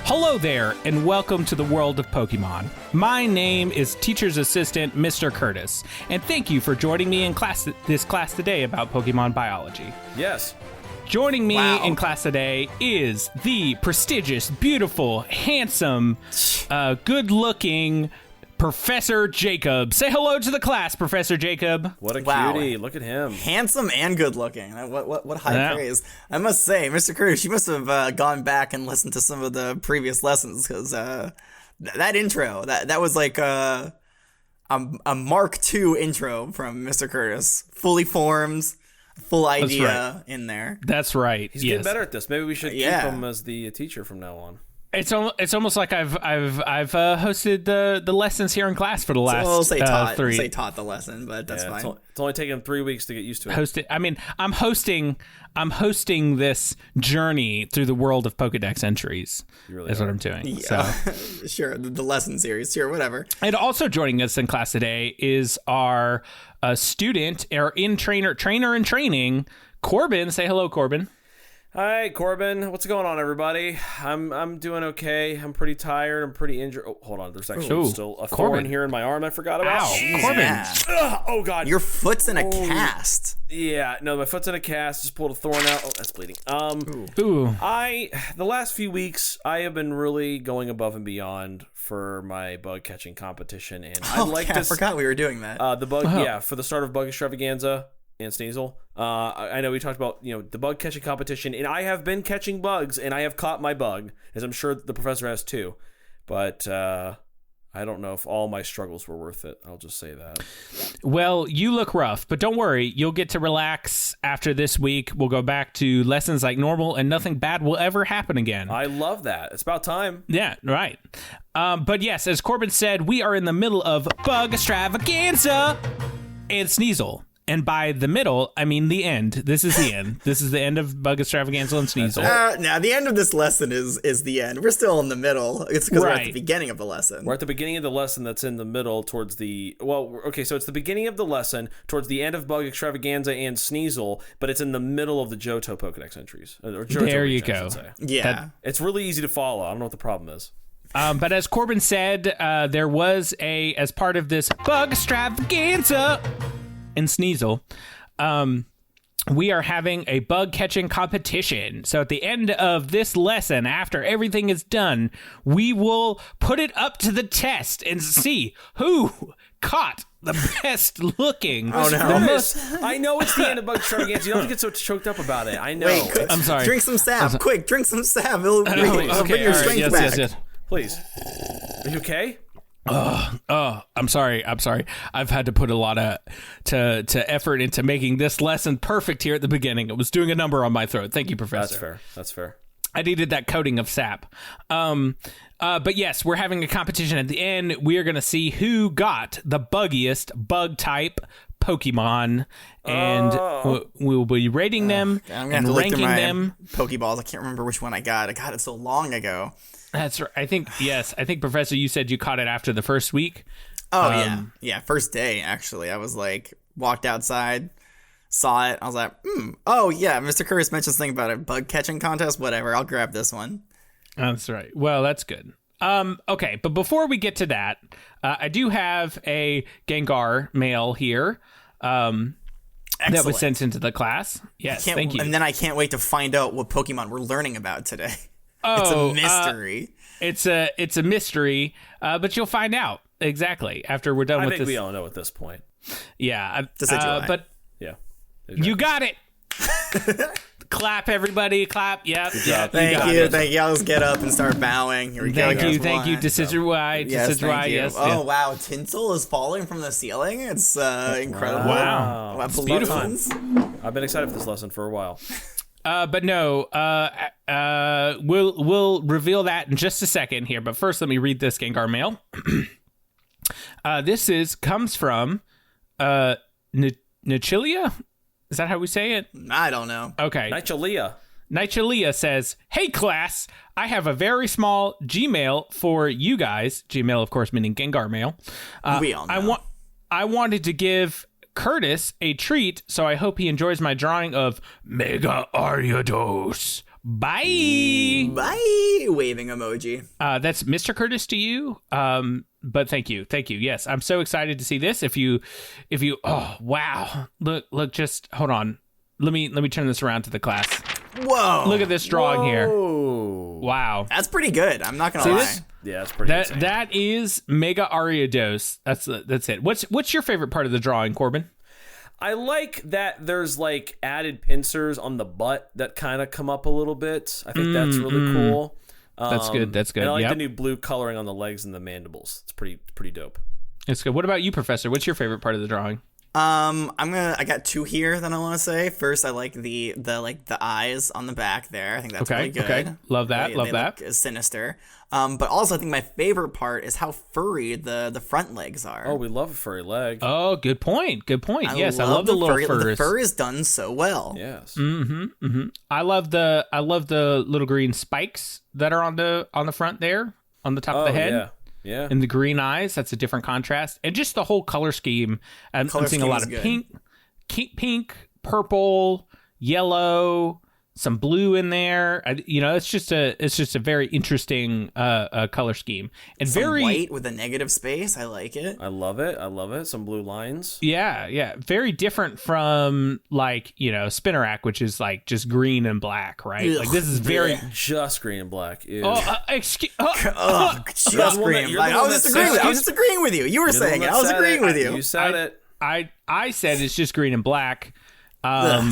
Hello there, and welcome to the world of Pokemon. My name is Teacher's Assistant, Mr. Curtis, and thank you for joining me in this class today about Pokemon biology. Yes. Joining me in class today is the prestigious, beautiful, handsome, good-looking Professor Jacob. Say hello to the class, Professor Jacob. What a cutie. Look at him. Handsome and good looking. What high praise. I must say, Mr. Curtis, you must have gone back and listened to some of the previous lessons, because that intro, that was like a Mark II intro from Mr. Curtis. Fully formed, full idea in there. That's right. He's getting better at this. Maybe we should keep him as the teacher from now on. It's almost like I've hosted the lessons here in class for the last we'll say taught, three. We'll say taught the lesson, but that's fine. It's only taken him 3 weeks to get used to it. Hosted. I mean, I'm hosting this journey through the world of Pokedex entries. Really That's what I'm doing. Yeah. So. Sure, the lesson series. Sure, whatever. And also joining us in class today is our student, our trainer in training, Corbin. Say hello, Corbin. Hi, Corbin. What's going on, everybody? I'm doing okay. I'm pretty tired. I'm pretty injured. Oh, hold on. There's actually still a thorn here in my arm I forgot about. Ow, Corbin. Yeah. Oh, God. Your foot's in a cast. Yeah, no, my foot's in a cast. Just pulled a thorn out. Oh, that's bleeding. Ooh. The last few weeks, I have been really going above and beyond for my bug catching competition, and I forgot we were doing that. For the start of Bug Extravaganza and Sneasel. I know we talked about, the bug catching competition, and I have been catching bugs, and I have caught my bug, as I'm sure the professor has too. But I don't know if all my struggles were worth it. I'll just say that. Well, you look rough, but don't worry. You'll get to relax after this week. We'll go back to lessons like normal, and nothing bad will ever happen again. I love that. It's about time. Yeah, right. But yes, as Corbin said, we are in the middle of Bug Extravaganza and Sneasel. And by the middle, I mean the end. This is the end. This is the end of Bug Extravaganza and Sneasel. Now, the end of this lesson is the end. We're still in the middle. It's because we're at the beginning of the lesson. We're at the beginning of the lesson that's in the middle towards the... Well, okay, so it's the beginning of the lesson towards the end of Bug Extravaganza and Sneasel, but it's in the middle of the Johto Pokedex entries. Or Johto there you region, go. I should say. Yeah. It's really easy to follow. I don't know what the problem is. But as Corbin said, there was as part of this Bug Extravaganza and Sneasel... we are having a bug catching competition. So at the end of this lesson, after everything is done, we will put it up to the test and see who caught the best looking. Oh no! I know it's the end of Bug Extravaganza. You don't have to get so choked up about it. I know. Wait, I'm sorry. Drink some salve. Quick, drink some salve. It'll bring your strength back. Yes. Please. Are you okay? I'm sorry. I've had to put a lot of to effort into making this lesson perfect here at the beginning. It was doing a number on my throat. Thank you, Professor. That's fair. I needed that coating of sap. But yes, we're having a competition at the end. We are going to see who got the buggiest bug type Pokemon, and we'll be rating them and ranking them. Pokeballs. I can't remember which one I got. I got it so long ago. That's right. I think Professor, you said you caught it after the first week. Oh yeah, first day actually. I was like, walked outside, saw it. I was like, oh yeah, Mr. Curtis mentioned something about a bug catching contest. Whatever, I'll grab this one. That's right. Well, that's good. Okay, but before we get to that, I do have a Gengar mail here. That was sent into the class. Yes, thank you. And then I can't wait to find out what Pokemon we're learning about today. It's a mystery. It's a mystery, but you'll find out exactly after we're done with this. I think we all know at this point. Yeah, but yeah, you got it. Clap, everybody! Clap. Yep. Thank you. I'll just get up and start bowing. Here we go. Thank you. Decision Y. Yes. Oh wow, tinsel is falling from the ceiling. It's incredible. Wow. It's beautiful. I've been excited for this lesson for a while. But no, we'll reveal that in just a second here. But first, let me read this Gengar mail. This comes from Nichilia. Is that how we say it? I don't know. Okay. Nichilia says, "Hey class, I have a very small Gmail for you guys." Gmail, of course, meaning Gengar mail. We all know. I wanted to give Curtis a treat, so I hope he enjoys my drawing of Mega Ariados Bye. Bye. Waving emoji. That's Mr. Curtis to you. But thank you. Yes, I'm so excited to see this. If you, oh wow, look, just hold on. Let me turn this around to the class. Whoa! Look at this drawing here. Wow, that's pretty good. I'm not gonna lie. This? Yeah, that's pretty. Insane. That is Mega Ariados. That's it. What's your favorite part of the drawing, Corbin? I like that there's like added pincers on the butt that kind of come up a little bit. I think that's really cool. That's good. And I like the new blue coloring on the legs and the mandibles. It's pretty dope. It's good. What about you, Professor? What's your favorite part of the drawing? I got two here that I want to say. First, I like the eyes on the back there. I think that's really good. Okay, love that. They look sinister. But also, I think my favorite part is how furry the front legs are. Oh, we love a furry leg. Oh, good point. Yes, I love the little furs. The fur is done so well. Yes. I love the little green spikes that are on the front there, on the top of the head. Yeah. And the green eyes, that's a different contrast. And just the whole color scheme. I'm seeing a lot of pink, purple, yellow, some blue in there. It's just a very interesting color scheme. And some very white with a negative space. I like it. I love it. Some blue lines. Yeah. Very different from Spinnerack, which is like just green and black, right? Ugh, like this is very just green and black. Ew. Just green and black. I was just agreeing with you. You were saying it. I was agreeing with you. You said it. I said it's just green and black.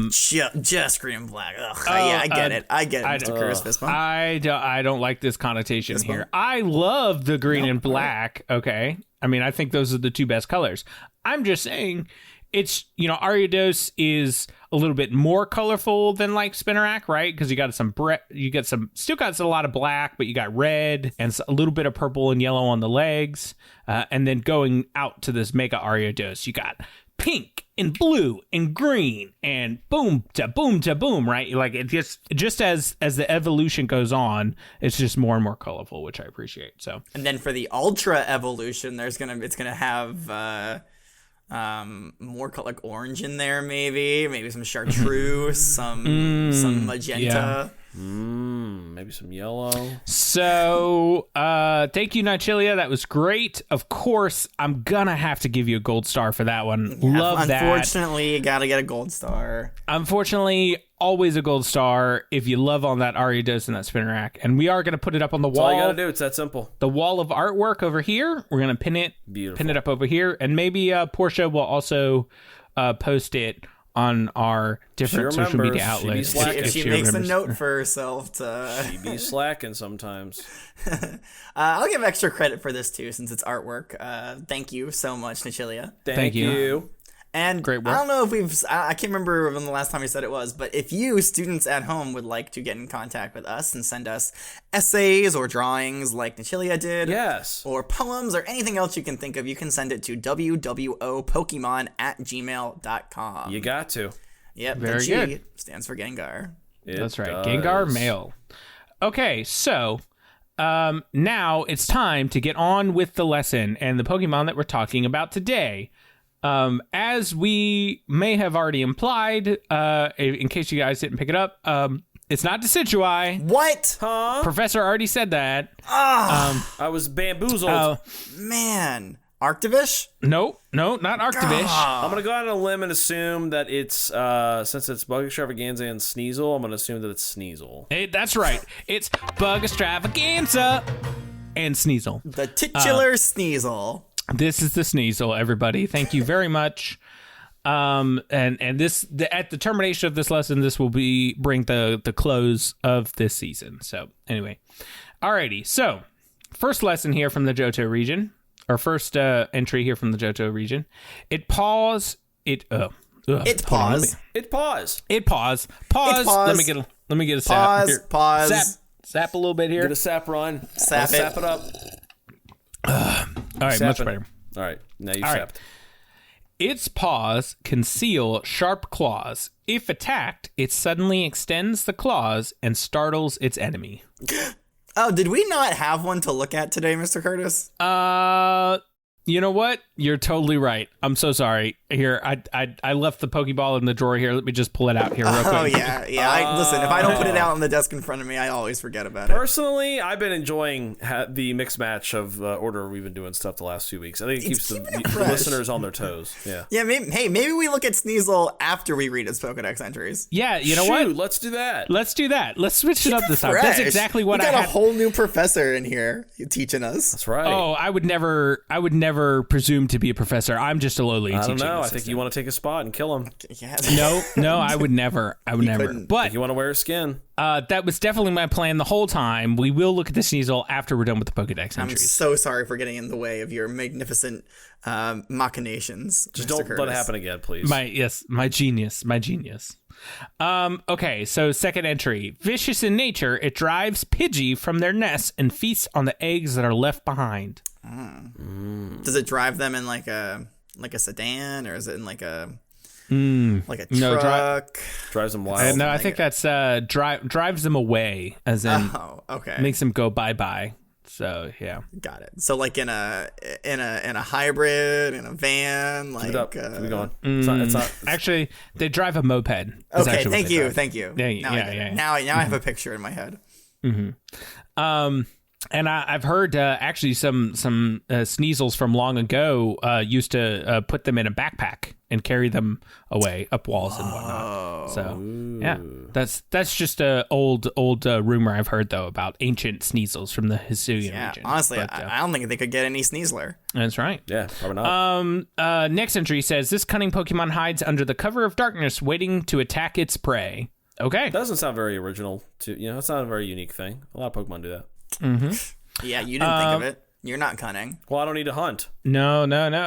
Just green and black. Yeah, I get it. Mr. Curtis Fistbump. I don't like this connotation here. I love the green and black. Okay, I mean I think those are the two best colors. I'm just saying it's Ariados is a little bit more colorful than like Spinnerack, right? Because you got still got a lot of black, but you got red and a little bit of purple and yellow on the legs, and then going out to this Mega Ariados, you got pink and blue and green and boom to boom, right? Like it just as the evolution goes on, it's just more and more colorful, which I appreciate. So, and then for the ultra evolution, it's gonna have more like orange in there, maybe some chartreuse, some magenta. Maybe some yellow. So, thank you, Nichilia. That was great. Of course, I'm gonna have to give you a gold star for that one. Yeah, Love that. Unfortunately, you gotta get a gold star. Unfortunately, always a gold star if you love on that Ariados and that Spinnerack. And we are gonna put it up on the wall. All you gotta do. It's that simple. The wall of artwork over here. We're gonna pin it. Beautiful. Pin it up over here, and maybe Portia will also post it on our different social media outlets. If she makes a note for herself to... She be slacking sometimes. I'll give extra credit for this too, since it's artwork. Thank you so much, Nichilia. Thank you. And great work. I don't know if I can't remember when the last time we said it was, but if you, students at home, would like to get in contact with us and send us essays or drawings like Nichilia did, yes, or poems or anything else you can think of, you can send it to wwopokemon@gmail.com. You got to. Yep, very the G good. stands for Gengar. That's right, Gengar Mail. Okay, so now it's time to get on with the lesson and the Pokemon that we're talking about today. As we may have already implied, in case you guys didn't pick it up, it's not Decidueye. What? Huh? Professor already said that. I was bamboozled. Man. Arctivish? No, not Arctivish. I'm going to go out on a limb and assume that it's, since it's Bug Extravaganza and Sneasel, I'm going to assume that it's Sneasel. That's right. It's Bug Extravaganza and Sneasel. The titular Sneasel. This is the Sneasel, everybody. Thank you very much. And this at the termination of this lesson, this will bring the close of this season. So anyway, alrighty. So first lesson here from the Johto region, or first entry here from the Johto region. It paws. It pause. Let me get a sap. Pause. Sap a little bit here. Get a sap run. Sap it up. All right, much better. All right, now you've sapped. Its paws conceal sharp claws. If attacked, it suddenly extends the claws and startles its enemy. Oh, did we not have one to look at today, Mr. Curtis? You know what? You're totally right. I'm so sorry. Here, I left the Pokeball in the drawer here. Let me just pull it out here real quick. Oh, yeah. Listen, if I don't put it out on the desk in front of me, I always forget about it. Personally, I've been enjoying the mix match of order we've been doing stuff the last few weeks. I think it keeps the listeners on their toes. Yeah. Yeah, maybe we look at Sneasel after we read its Pokedex entries. Yeah, you know what? Let's do that. Let's do that. Let's switch it up this time. That's exactly what we I got had. a whole new professor in here teaching us. That's right. Oh, I would never presume to be a professor. I'm just a lowly teaching I don't know. assistant. I think you want to take a spot and kill him. Yeah. No, I would never. couldn't. But You want to wear a skin. that was definitely my plan the whole time. We will look at the Sneasel after we're done with the Pokedex I'm entries. so sorry for getting in the way of your magnificent machinations. Just Mr. don't let it Curtis. happen again, please. My genius. Okay, so second entry. Vicious in nature, it drives Pidgey from their nests and feasts on the eggs that are left behind. Does it drive them in like a sedan, or is it in like a truck? No, Drives them wild. No, I think that's drives them away, as in Oh, okay. makes them go bye-bye. So, yeah. Got it. So like in a hybrid, in a van, like Keep it up. Keep it going. It's not. Actually, they drive a moped. is Okay, actually what thank they you. drive. Thank you. Yeah. Now I have a picture in my head. And I've heard actually some Sneasels from long ago used to put them in a backpack and carry them away up walls and whatnot. So yeah, that's just a old rumor I've heard though about ancient Sneasels from the Hisuian Yeah, region. honestly, But, I don't think they could get any Sneasler. that's right. Yeah, probably not. Next entry says this cunning Pokemon hides under the cover of darkness, waiting to attack its prey. Okay. That doesn't sound very original. It's not a very unique thing. A lot of Pokemon do that. Yeah, you didn't think of it. You're not cunning. Well, I don't need to hunt. No.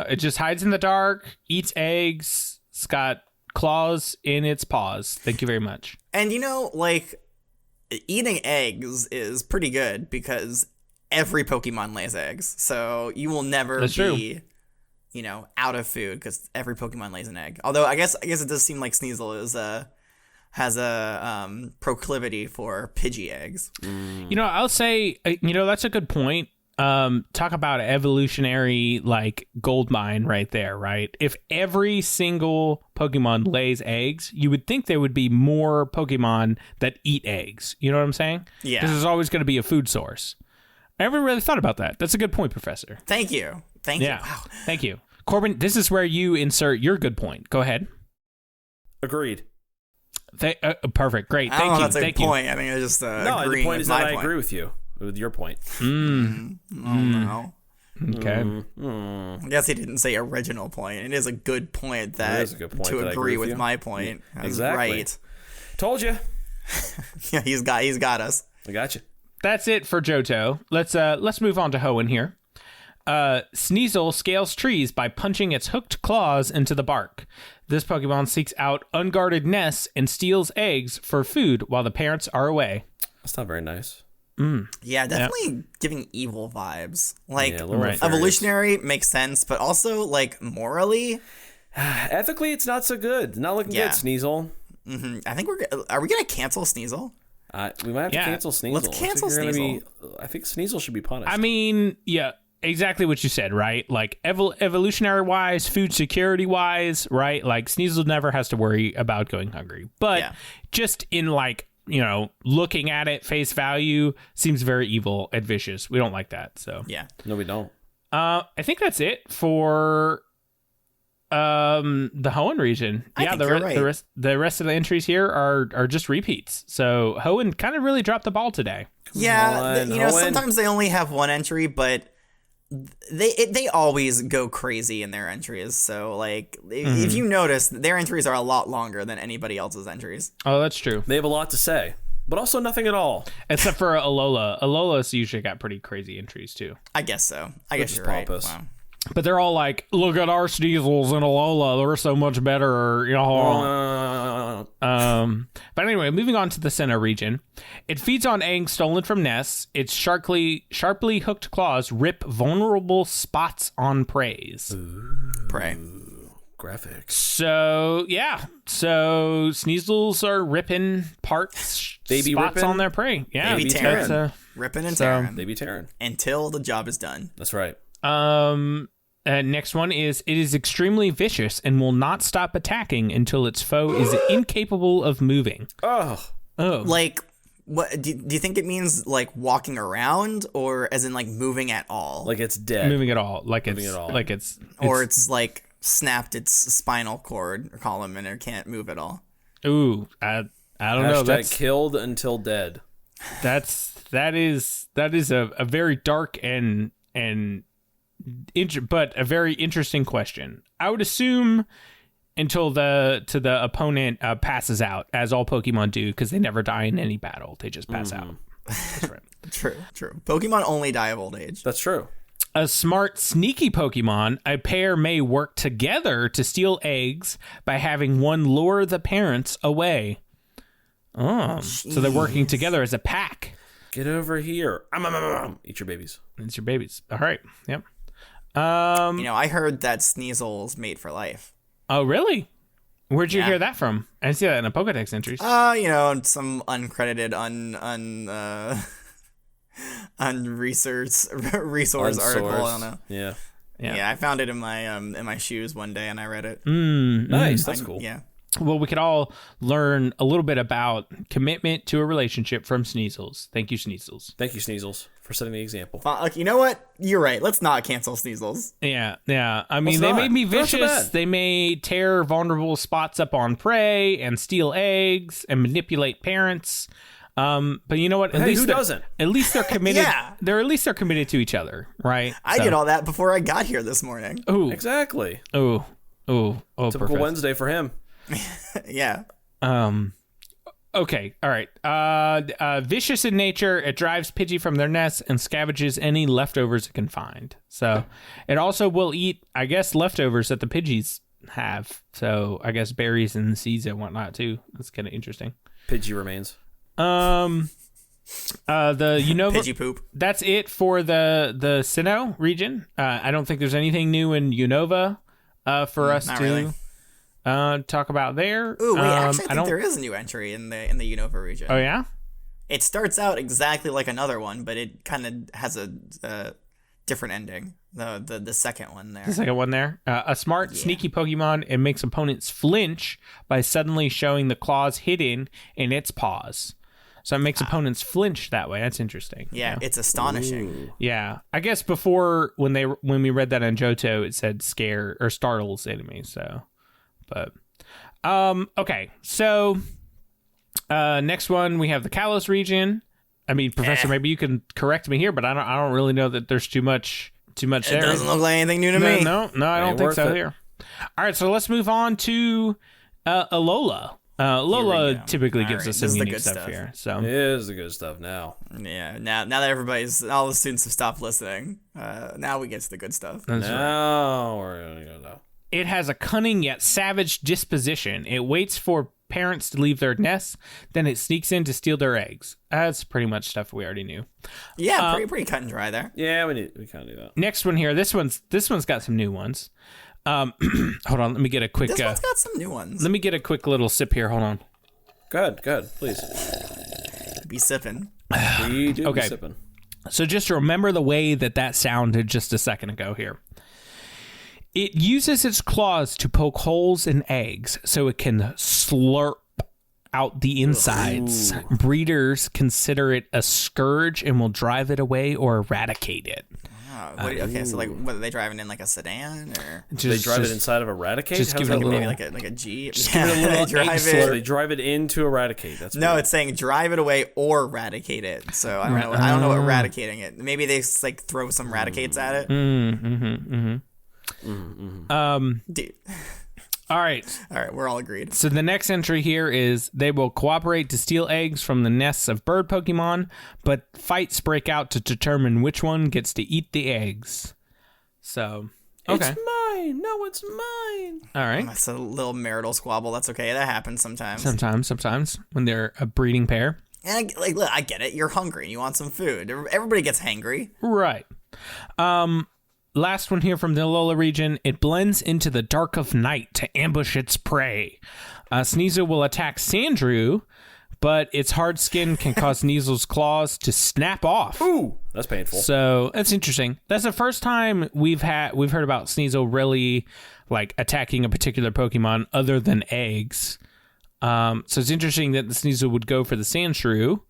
It just hides in the dark, eats eggs. It's got claws in its paws. Thank you very much. And like eating eggs is pretty good because every Pokemon lays eggs. So you will never That's be, out of food because every Pokemon lays an egg. Although I guess it does seem like Sneasel has a proclivity for Pidgey eggs. I'll say, that's a good point. Talk about evolutionary, like, gold mine right there, right? If every single Pokemon lays eggs, you would think there would be more Pokemon that eat eggs. You know what I'm saying? Yeah. Because there's always going to be a food source. I never really thought about that. That's a good point, Professor. Thank you. Yeah. Wow. Thank you. Corbin, this is where you insert your good point. Go ahead. Agreed. Perfect. Great. I don't know if Thank you. that's a Thank you. point. I mean, it's just No, agreeing the point with is my that I point. agree with you, with your point. Oh, no. Okay. I guess he didn't say original point. It is a good point that is a good point to that I agree agree with with you. my point. Yeah, That's exactly. right. Told you. Yeah, he's got us. I got you. That's it for Johto. Let's move on to Hoenn here. Sneasel scales trees by punching its hooked claws into the bark. This Pokemon seeks out unguarded nests and steals eggs for food while the parents are away. That's not very nice. Yeah, definitely giving evil vibes. Like, Yeah, a little nefarious. evolutionary makes sense, but also, like, morally, Ethically, it's not so good. Not looking Yeah. good, Sneasel. I think are we going to cancel Sneasel? We might have to Yeah. cancel Sneasel. Let's cancel I think Sneasel should be punished. I mean, yeah, exactly what you said, right? Like evolutionary wise, food security wise, right? Like Sneasel never has to worry about going hungry. But Yeah. just in like, looking at it face value seems very evil and vicious. We don't like that. So Yeah. No, we don't. I think that's it for the Hoenn region. I think you're right. The rest of the entries here are just repeats. So Hoenn kind of really dropped the ball today. Yeah, on, Hoenn. sometimes they only have one entry, but they always go crazy in their entries. So, like, if you notice, their entries are a lot longer than anybody else's entries. Oh, that's true. They have a lot to say, but also nothing at all. Except for Alola. Alola's usually got pretty crazy entries too. I guess so. I guess is you're right. pompous. Wow. But they're all like, look at our Sneasels and Alola. They're so much better. But anyway, moving on to the Sinnoh region. It feeds on eggs stolen from nests. Its sharply hooked claws rip vulnerable spots on preys. Prey. Graphics. So, yeah. So, Sneasels are ripping spots ripping? on their prey. Yeah. Baby that's, tearing. Ripping and tearing. They be tearing. Until the job is done. That's right. Next one is, it is extremely vicious and will not stop attacking until its foe is incapable of moving. Oh. Like, what do you think it means? Like walking around, or as in like moving at all? Like it's dead. Moving at all. Or it's like snapped its spinal cord or column and it can't move at all. Ooh, I don't know. That's killed until dead. That is a very dark but a very interesting question. I would assume until the opponent passes out, as all Pokemon do, because they never die in any battle. They just pass out. That's right. True. Pokemon only die of old age. That's true. A smart, sneaky Pokemon, a pair may work together to steal eggs by having one lure the parents away. Oh, so they're working together as a pack. Get over here. Eat your babies. It's your babies. All right. Yep. I heard that Sneasel's made for life. Oh, really? Where'd you hear that from? I didn't see that in a Pokedex entries. Some uncredited, resource article. I don't know. Yeah. I found it in my shoes one day and I read it. Nice. That's cool. Yeah. Well, we could all learn a little bit about commitment to a relationship from Sneasels. Thank you, Sneasels. Thank you, Sneasels, for setting the example. You know what? You're right. Let's not cancel Sneasels. Yeah. I mean, they may be vicious. They may tear vulnerable spots up on prey and steal eggs and manipulate parents. But you know what? Who doesn't? At least they're committed. Yeah. They're committed to each other, right? I did all that before I got here this morning. Ooh. Exactly. Oh. Typical Professor. Wednesday for him. Yeah. Okay. All right. Vicious in nature, it drives Pidgey from their nests and scavenges any leftovers it can find. So it also will eat, I guess, leftovers that the Pidgeys have. So I guess berries and seeds and whatnot too. That's kind of interesting. Pidgey remains. The Pidgey poop. That's it for the Sinnoh region. I don't think there's anything new in Unova for us to really. Talk about there. Ooh, wait, actually, I think there is a new entry in the Unova region. Oh yeah. It starts out exactly like another one, but it kind of has a different ending. The second one there. The second one there. A smart, sneaky Pokemon. It makes opponents flinch by suddenly showing the claws hidden in its paws. So it makes opponents flinch that way. That's interesting. Yeah, it's astonishing. Ooh. Yeah, I guess before when we read that on Johto, it said scare or startles enemies. So, but okay. So next one we have the Kalos region. I mean, Professor, maybe you can correct me here, but I don't really know that there's too much there. It doesn't look like anything new to me. No, I don't think so here. All right, so let's move on to Alola. Lola typically gives us some unique stuff here. So it is the good stuff now. Yeah, now that all the students have stopped listening, now we get to the good stuff. Now we're gonna go now. It has a cunning yet savage disposition. It waits for parents to leave their nests, then it sneaks in to steal their eggs. That's pretty much stuff we already knew. Yeah, pretty cut and dry there. Yeah, we kind of do that. Next one here. This one's got some new ones. Hold on, let me get a quick. This one's got some new ones. Let me get a quick little sip here. Hold on. Go ahead, please. Be sipping. We do Okay. be sipping. So just remember the way that sounded just a second ago here. It uses its claws to poke holes in eggs so it can slurp out the insides. Ooh. Breeders consider it a scourge and will drive it away or eradicate it. Okay, so like, what are they driving in, like a sedan, or They drive it inside of Eradicate? just How give does it a that little- work? like a Jeep? Just give it a little they egg drive slurp. So they drive it into Eradicate. That's No, weird. it's saying drive it away or eradicate it. So I don't know what eradicating it. Maybe they like throw some radicates at it. Dude. All right. All right, we're all agreed. So the next entry here is they will cooperate to steal eggs from the nests of bird Pokemon, but fights break out to determine which one gets to eat the eggs. So, okay. It's mine. No, it's mine. All right. That's a little marital squabble. That's okay. That happens sometimes. Sometimes when they're a breeding pair. And look, I get it. You're hungry. You want some food. Everybody gets hangry. Right. Last one here from the Alola region. It blends into the dark of night to ambush its prey. Sneasel will attack Sandrew, but its hard skin can cause Sneasel's claws to snap off. Ooh, that's painful. So that's interesting. That's the first time we've heard about Sneasel really like attacking a particular Pokemon other than eggs. So it's interesting that the Sneasel would go for the Sandshrew.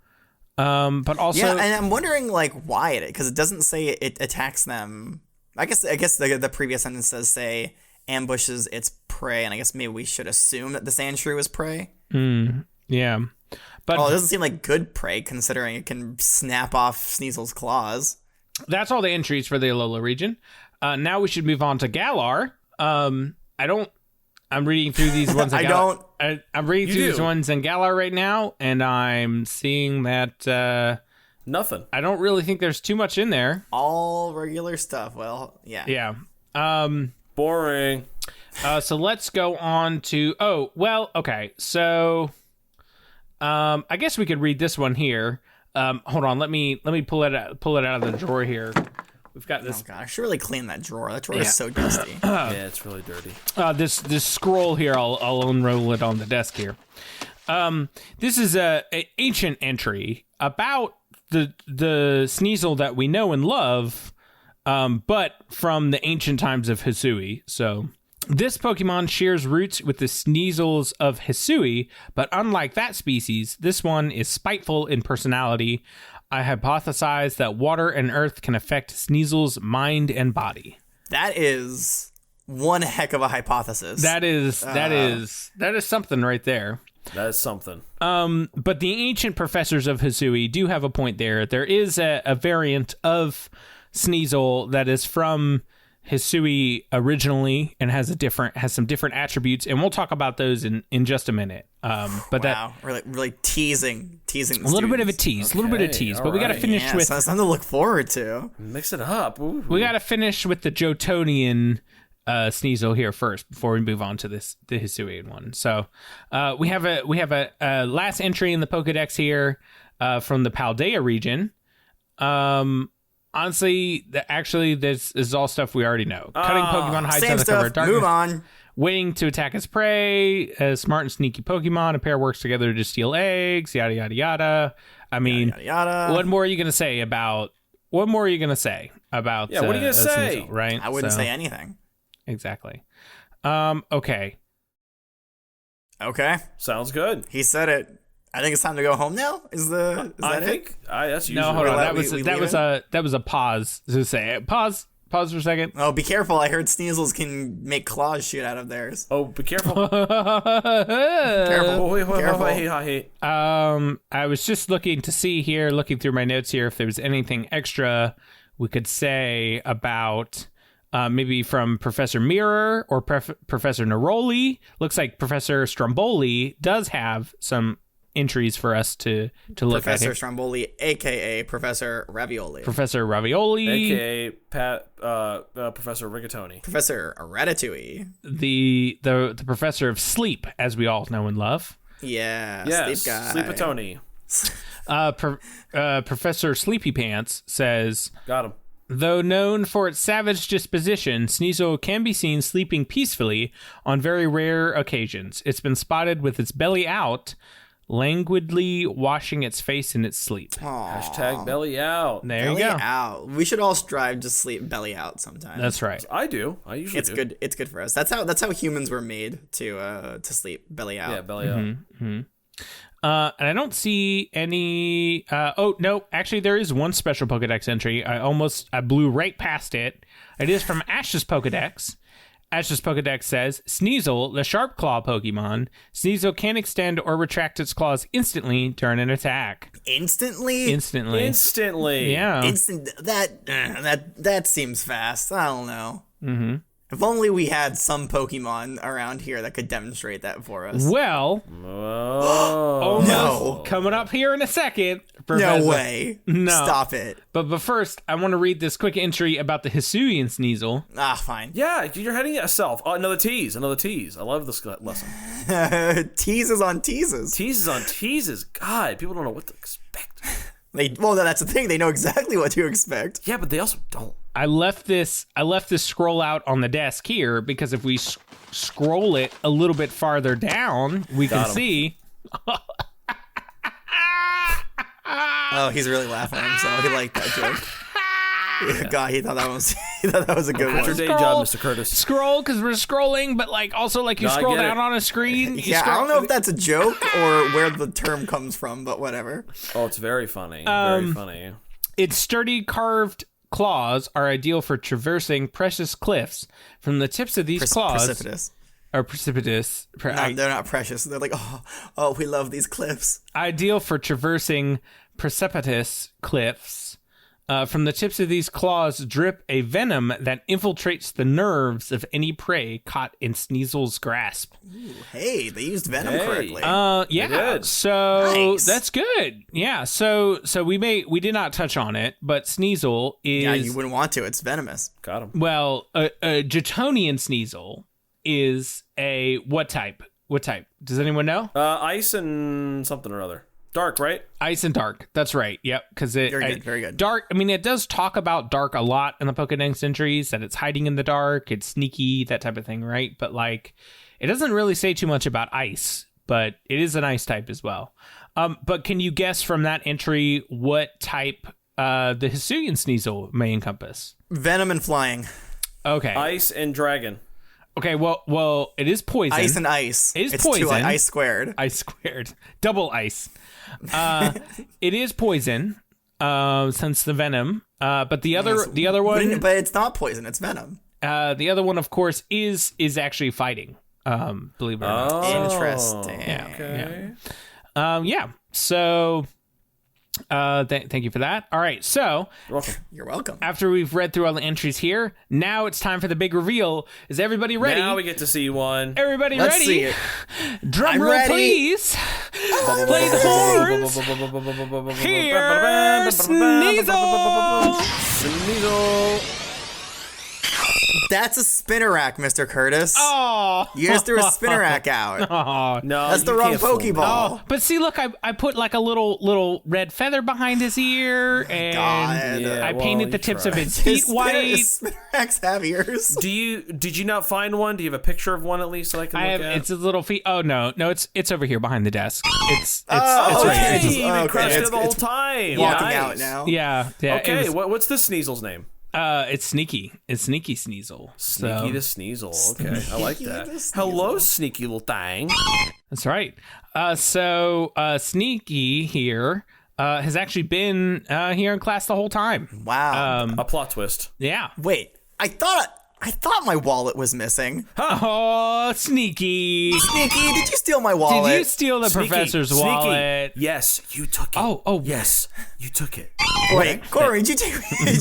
But also, yeah, and I'm wondering like why it, because it doesn't say it attacks them. I guess the previous sentence does say ambushes its prey, and I guess maybe we should assume that the Sandshrew is prey. Yeah, but it doesn't seem like good prey considering it can snap off Sneasel's claws. That's all the entries for the Alola region. Now we should move on to Galar. I'm reading through these ones. I'm reading through these ones in Galar right now, and I'm seeing that nothing. I don't really think there's too much in there. All regular stuff. Well, yeah. Yeah. Boring. So let's go on to. Oh well. Okay. So, I guess we could read this one here. Hold on. Let me pull it out of the drawer here. We've got this. Oh god, I should really clean that drawer. That drawer is so dusty. Yeah, it's really dirty. This scroll here, I'll unroll it on the desk here. This is a ancient entry about the Sneasel that we know and love, but from the ancient times of Hisui. So this Pokemon shares roots with the Sneasels of Hisui, but unlike that species, this one is spiteful in personality. I hypothesize that water and earth can affect Sneasel's mind and body. That is one heck of a hypothesis. That is something right there. That is something. But the ancient professors of Hisui do have a point there. There is a variant of Sneasel that is from Hisui originally and has some different attributes, and we'll talk about those in just a minute. But wow, really teasing a little bit of a tease, but we got to finish with something to look forward to. Mix it up. Ooh. We got to finish with the Jotonian Sneasel here first before we move on to the Hisuian one. So we have a last entry in the Pokedex here from the Paldea region. Honestly, this is all stuff we already know. Cutting Pokemon hides same under stuff. cover of darkness. Move on. Waiting to attack its prey. A smart and sneaky Pokemon. A pair works together to steal eggs. Yada yada yada. I mean, yada, yada. What more are you gonna say about? What are you gonna say? What are you gonna say? Sneasel, right? I wouldn't say anything. Exactly. Okay. Okay. Sounds good. He said it. I think it's time to go home now. Is that it? That's usually no. Hold on. That was a pause to say pause for a second. Oh, be careful! I heard Sneasels can make claws shoot out of theirs. Oh, be careful! Careful! I was just looking through my notes here, if there was anything extra we could say about. Maybe from Professor Mirror or Professor Neroli. Looks like Professor Stromboli does have some entries for us to look at. Professor Stromboli, a.k.a. Professor Ravioli. Professor Ravioli. A.k.a. Professor Rigatoni. Professor Ratatouille. The Professor of Sleep, as we all know and love. Yeah, yes, Sleep guy. Sleepatoni. Professor Sleepy Pants says... Got him. Though known for its savage disposition, Sneasel can be seen sleeping peacefully on very rare occasions. It's been spotted with its belly out, languidly washing its face in its sleep. Aww. #belly out. There belly you go. Out. We should all strive to sleep belly out sometimes. That's right. I do. I usually do. Good. It's good for us. That's how humans were made to sleep belly out. Yeah, belly out. Mm-hmm. And I don't see any... oh, no. Actually, there is one special Pokedex entry. I blew right past it. It is from Ash's Pokedex. Ash's Pokedex says, Sneasel, the Sharp Claw Pokemon. Sneasel can extend or retract its claws instantly during an attack. Instantly? Instantly. Yeah. Instant. That seems fast. I don't know. Mm-hmm. If only we had some Pokemon around here that could demonstrate that for us. Well, no. Coming up here in a second. Professor. No way. No. Stop it. But first, I want to read this quick entry about the Hisuian Sneasel. Fine. Yeah, you're heading yourself. Oh, another tease. I love this lesson. Teases on teases. Teases on teases. God, people don't know what to expect. That's the thing. They know exactly what to expect. Yeah, but they also don't. I left this scroll out on the desk here because if we scroll it a little bit farther down, we can see. Oh, he's really laughing at himself. He liked that joke. God, he thought that was a good What's your one. day job, Mr. Curtis? Scroll, because we're scrolling, but like also like you No, I scroll get down it. on a screen. Yeah, I don't know if that's a joke or where the term comes from, but whatever. Oh, it's very funny. Very funny. Its sturdy carved claws are ideal for traversing precious cliffs. From the tips of these claws Precipitous. are precipitous. No, they're not precious. They're like, oh, we love these cliffs. Ideal for traversing precipitous cliffs. From the tips of these claws drip a venom that infiltrates the nerves of any prey caught in Sneasel's grasp. Ooh, hey, they used venom correctly. Yeah. good. So Nice. that's good. Yeah. So we did not touch on it, but Sneasel is Yeah, you wouldn't want to. It's venomous. Got him. well, a Jetonian Sneasel is a what type? What type? Does anyone know? Ice and something or other. Dark, right? Ice and dark. That's right. Yep. Because it Very good. Dark. I mean, it does talk about dark a lot in the Pokedex entries. That it's hiding in the dark. It's sneaky. That type of thing, right? But like, it doesn't really say too much about ice. But it is an ice type as well. But can you guess from that entry what type the Hisuian Sneasel may encompass? Venom and flying. Okay. Ice and dragon. Okay. Well, it is poison. Ice and ice. It is it's poison. Two, ice squared. Ice squared. Double ice. It is poison, since the venom. But the other one, But it's not poison. It's venom. the other one, of course, is actually fighting. Believe it or not. Interesting. Okay. Yeah. So, thank you for that. All right. So You're welcome. You're welcome. after we've read through all the entries here, now it's time for the big reveal. Is everybody ready? Now we get to see one. Everybody Let's ready? see it. Drum I'm roll, ready. please. Play the horns. Here, Sneasel. Sneasel. That's a Spinnerack, Mr. Curtis. Oh. You just threw a Spinnerack out. Oh. No, That's the you wrong can't fool me. Pokeball. But see, look, I put like a little red feather behind his ear, and God. Yeah, I well, painted the you tips tried. of his feet white. Spinneracks have ears. Did you not find one? Do you have a picture of one at least that I can I look have at? it's his little feet. Oh no, it's over here behind the desk. It's Oh, it's okay. right Hey, here. It's- you've been okay, crushed it's- it the whole it's time. Walking Nice. out now. Yeah. Okay, it was- what's the Sneasel's name? it's Sneaky. It's Sneaky Sneasel. Sneaky the Sneasel. Okay, I like Sneaky that. the Sneasel. Hello, sneaky little thing. That's right. So Sneaky here has actually been here in class the whole time. Wow. A plot twist. Yeah. Wait, I thought my wallet was missing. Oh, Sneaky. Sneaky, did you steal my wallet? Did you steal the Sneaky, professor's sneaky. wallet? Yes, you took it. Oh. Yes, you took it. Wait, Corey, did you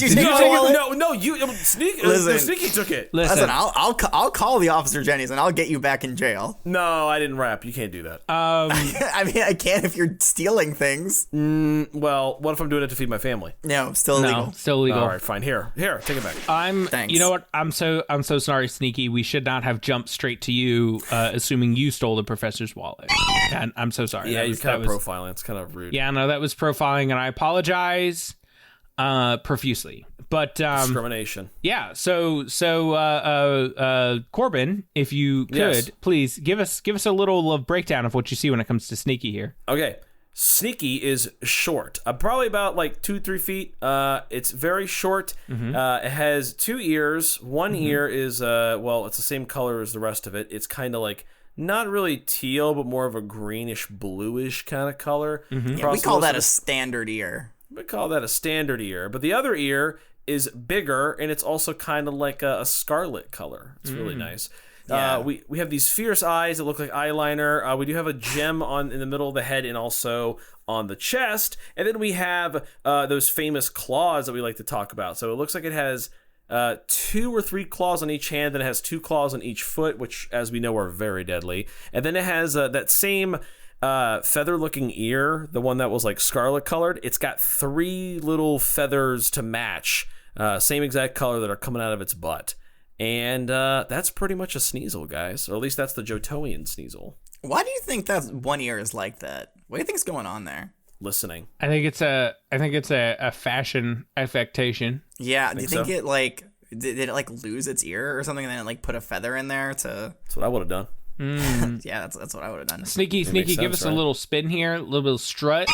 take my wallet? No, you Sneaky. Listen. Sneaky took it. Listen, I'll call the Officer Jenny's and I'll get you back in jail. No, I didn't rap. You can't do that. I mean, I can if you're stealing things. Well, what if I'm doing it to feed my family? No, still illegal. No, still illegal. All right, fine. Here, take it back. Thanks. You know what? I'm so sorry, Sneaky. We should not have jumped straight to you, assuming you stole the professor's wallet. And I'm so sorry. Yeah, That you're was- kind that of was- profiling. It's kind of rude. Yeah, no, that was profiling, and I apologize profusely. But Discrimination. yeah, so Corbin, if you could, Yes. please give us a little breakdown of what you see when it comes to Sneaky here. Okay. Sneaky is short, probably about like 2-3 feet. It's very short. It has 2 ears. One ear is it's the same color as the rest of it. It's kind of like not really teal, but more of a greenish bluish kind of color. Yeah, we call that a standard ear. We call that a standard ear. But the other ear is bigger, and it's also kind of like a scarlet color. It's really nice. Yeah. We have these fierce eyes that look like eyeliner. We do have a gem in the middle of the head and also on the chest. And then we have those famous claws that we like to talk about. So it looks like it has 2 or 3 claws on each hand, then it has 2 claws on each foot, which, as we know, are very deadly. And then it has that same feather-looking ear, the one that was like scarlet-colored. It's got 3 little feathers to match, same exact color that are coming out of its butt. And that's pretty much a Sneasel, guys. Or at least that's the Johtoian Sneasel. Why do you think that one ear is like that? What do you think's going on there? Listening. I think it's a fashion affectation. Yeah, do you think so? it like did it like lose its ear or something and then it like put a feather in there to That's what I would have done. Yeah, that's what I would have done. Sneaky, give sense, us a right? little spin here, a little bit of strut,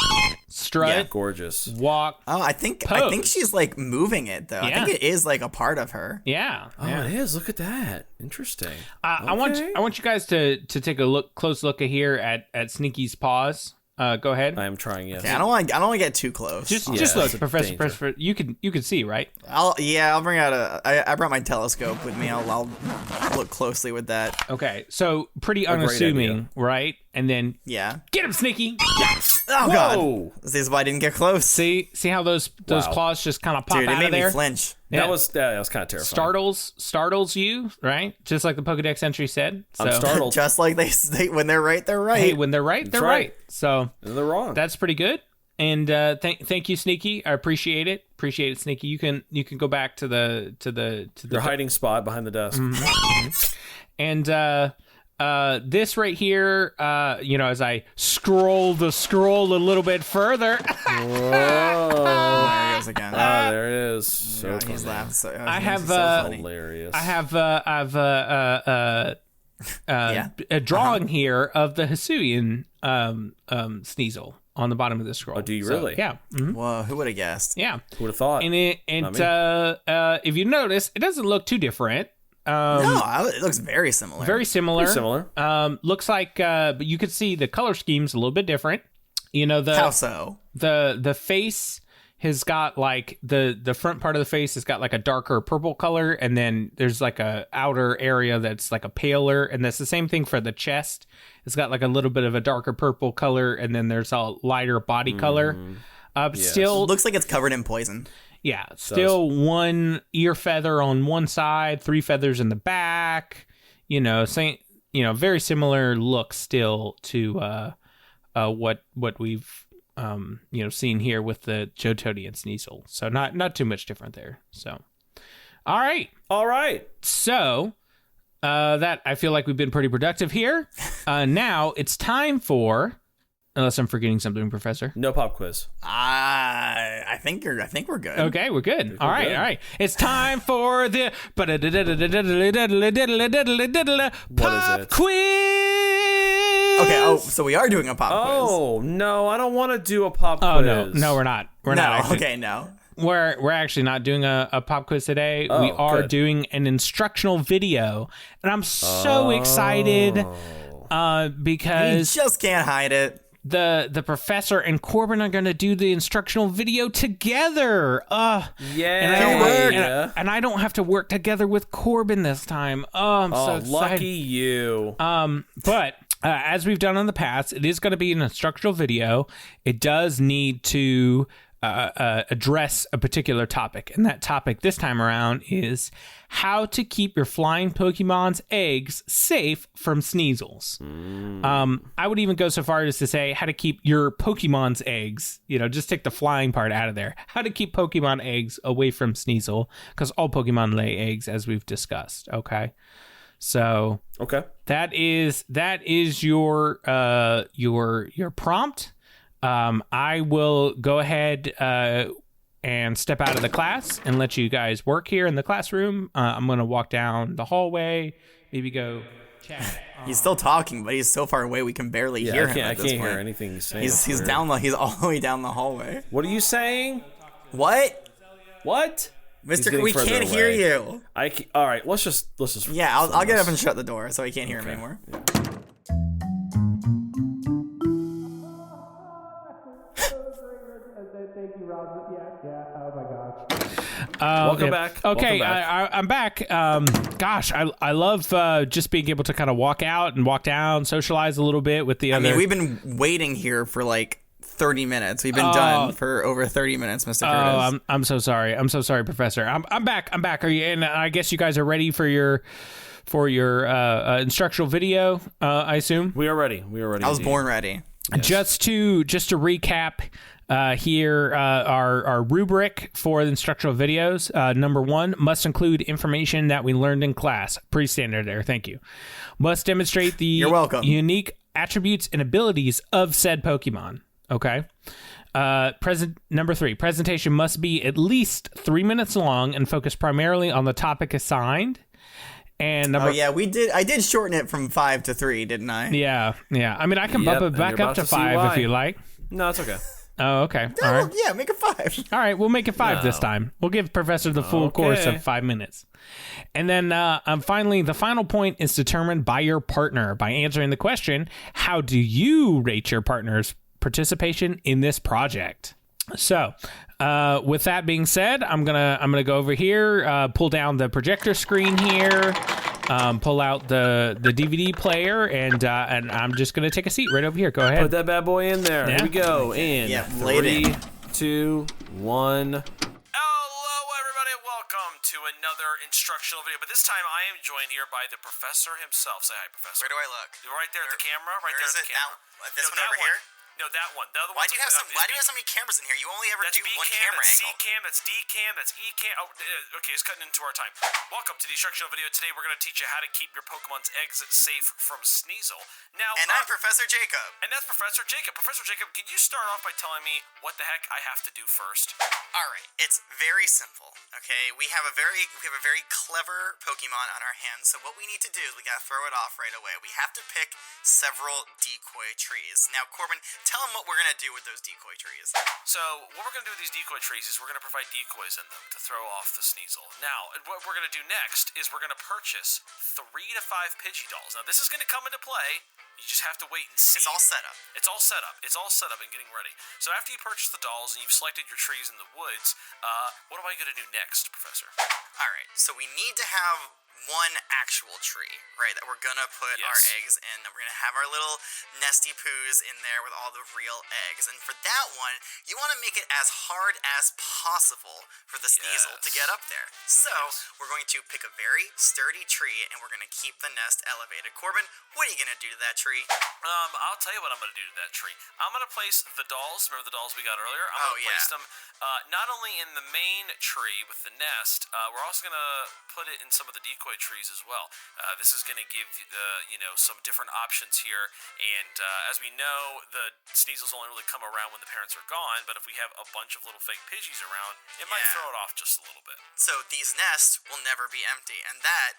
Yeah. Gorgeous. walk. Oh, I think Pose. she's like moving it though. I Yeah. think it is like a part of her. Yeah. Oh, it is. Look at that. Interesting. I want you guys to take a close look here at Sneaky's paws. Go ahead. I am trying. Yes. Okay, I don't want to get too close. Just that's look, a Professor. danger. Professor, you can see, right? I'll bring out I brought my telescope with me. I'll look closely with that. Okay, so pretty great unassuming, idea. right? And then Yeah. get him, Sneaky. Oh god. Whoa. This is why I didn't get close. See how those Wow. claws just kind of pop Dude, it out made of there. me flinch. Yeah. That was kind of terrifying. Startles you, right? Just like the Pokedex entry said. So, I'm startled. Just like they when they're right, they're right. hey, when they're right, they're right. right. So And they're wrong. that's pretty good. And thank you, Sneaky. I appreciate it. Appreciate it, Sneaky. You can go back to the Your hiding spot behind the desk. and this right here, as I scroll a little bit further, There he goes again. There it is. So God, funny. he's laughing. So, I have, so funny. Hilarious. I have Yeah. a drawing here of the Hisuian Sneasel on the bottom of the scroll. Oh, do you So, really? yeah. Mhm. Whoa, who would have guessed? Yeah. Who would have thought? And Not if you notice, it doesn't look too different. It looks very similar. Very similar. Pretty similar. Looks like, but you could see the color scheme's a little bit different. How so? The face has got like the front part of the face has got like a darker purple color, and then there's like a outer area that's like a paler, and that's the same thing for the chest. It's got like a little bit of a darker purple color, and then there's a lighter body color. Still, Looks like it's covered in poison. yeah, still one ear feather on one side, 3 feathers in the back. Very similar look still to what we've seen here with the Johtoad and Sneasel. So not too much different there. So, all right. So that I feel like we've been pretty productive here. Now it's time for, unless I'm forgetting something, Professor. No pop quiz. I think we're good. Okay, we're good. All good. right. It's time for the pop it? quiz. Okay. Oh, so we are doing a pop quiz. Oh no, I don't want to do a pop Oh quiz. no, we're not. We're no. not. Actually. Okay. No. We're actually not doing a pop quiz today. Oh, we are good. doing an instructional video, and I'm so excited You because just can't hide it. the professor and Corbin are going to do the instructional video together. Yeah. And I don't have to work together with Corbin this time. I'm so excited. Lucky you. But as we've done in the past, it is going to be an instructional video. It does need to address a particular topic, and that topic this time around is how to keep your flying Pokemon's eggs safe from Sneasels. I would even go so far as to say how to keep your Pokemon's eggs, just take the flying part out of there, how to keep Pokemon eggs away from Sneasel, because all Pokemon lay eggs, as we've discussed. Okay, so Okay. that is your prompt. I will go ahead and step out of the class and let you guys work here in the classroom. I'm going to walk down the hallway, maybe go chat. He's still talking, but he's so far away we can barely hear him. I at this can't point. hear anything he's saying. He's Weird. he's all the way down the hallway. What are you saying? What? What? He's Mr. getting We further can't hear away. you. All right. Let's just. Yeah, I'll get film up and this. shut the door so he can't hear him anymore. Welcome back. Okay, Welcome back. I'm back. Gosh, I love just being able to kind of walk out and walk down, socialize a little bit with the I other. mean, we've been waiting here for like 30 minutes. We've been done for over 30 minutes, Mr. Curtis. I'm so sorry. I'm so sorry, Professor. I'm back. Are you? And I guess you guys are ready for your instructional video. I assume. We are ready. I was born ready. Just to recap. Here, our rubric for the instructional videos. Number 1, must include information that we learned in class. Pretty standard there. Thank you. Must demonstrate the You're welcome. unique attributes and abilities of said Pokemon. Okay. Number 3, presentation must be at least 3 minutes long and focus primarily on the topic assigned. And Oh yeah, we did. I did shorten it from 5 to 3, didn't I? Yeah. I mean, I can Yep, bump it and back you're up about to to see 5 why. if you like. No, it's okay. Oh, okay. Oh, All right. yeah, make it 5. All right, we'll make it 5 this No. time. We'll give Professor the full course Okay. of 5 minutes. And then finally, the final point is determined by your partner by answering the question, how do you rate your partner's participation in this project? So, with that being said, I'm gonna go over here, pull down the projector screen here, pull out the DVD player, and I'm just gonna take a seat right over here. Go ahead. Put that bad boy in there. Yeah. Here we go. In Yeah, lay it 3, in. 2, 1. Hello, everybody. Welcome to another instructional video. But this time, I am joined here by the professor himself. Say hi, Professor. Where do I look? You're right there at the camera. Right where there is at the it? camera. This one that over here? No, that one. The other Why one's do you have is Why do you have so many cameras in here? You only ever That's do B one cam, camera that's C angle. cam, that's D cam, that's E cam. Oh, okay, it's cutting into our time. Welcome to the instructional video. Today we're going to teach you how to keep your Pokemon's eggs safe from Sneasel. Now, And I'm Professor Jacob. and that's Professor Jacob. Professor Jacob, can you start off by telling me what the heck I have to do first? All right, it's very simple. Okay, we have a very clever Pokemon on our hands. So what we need to do is we gotta throw it off right away. We have to pick several decoy trees. Now, Corbin, tell them what we're gonna do with those decoy trees. So, what we're going to do with these decoy trees is we're going to provide decoys in them to throw off the Sneasel. Now, what we're going to do next is we're going to purchase 3 to 5 Pidgeydolls. Now, this is going to come into play. You just have to wait and see. It's all set up. It's all set up. It's all set up and getting ready. So after you purchase the dolls and you've selected your trees in the woods, what am I going to do next, Professor? All right, so we need to have one actual tree, right, that we're gonna put our Yes. eggs in, and we're gonna have our little nesty poos in there with all the real eggs. And for that one, you want to make it as hard as possible for the Sneasel to Yes. get up there. So we're going to pick a very sturdy tree, and we're gonna keep the nest elevated. Corbin, what are you gonna do to that tree? I'll tell you what I'm going to do to that tree. I'm going to place the dolls. Remember the dolls we got earlier? I'm Oh, going to place them not only in the main tree with the nest, we're also going to put it in some of the decoy trees as well. This is going to give some different options here. And as we know, the Sneasels only really come around when the parents are gone. But if we have a bunch of little fake Pidgeys around, it might Yeah. throw it off just a little bit. So these nests will never be empty, and that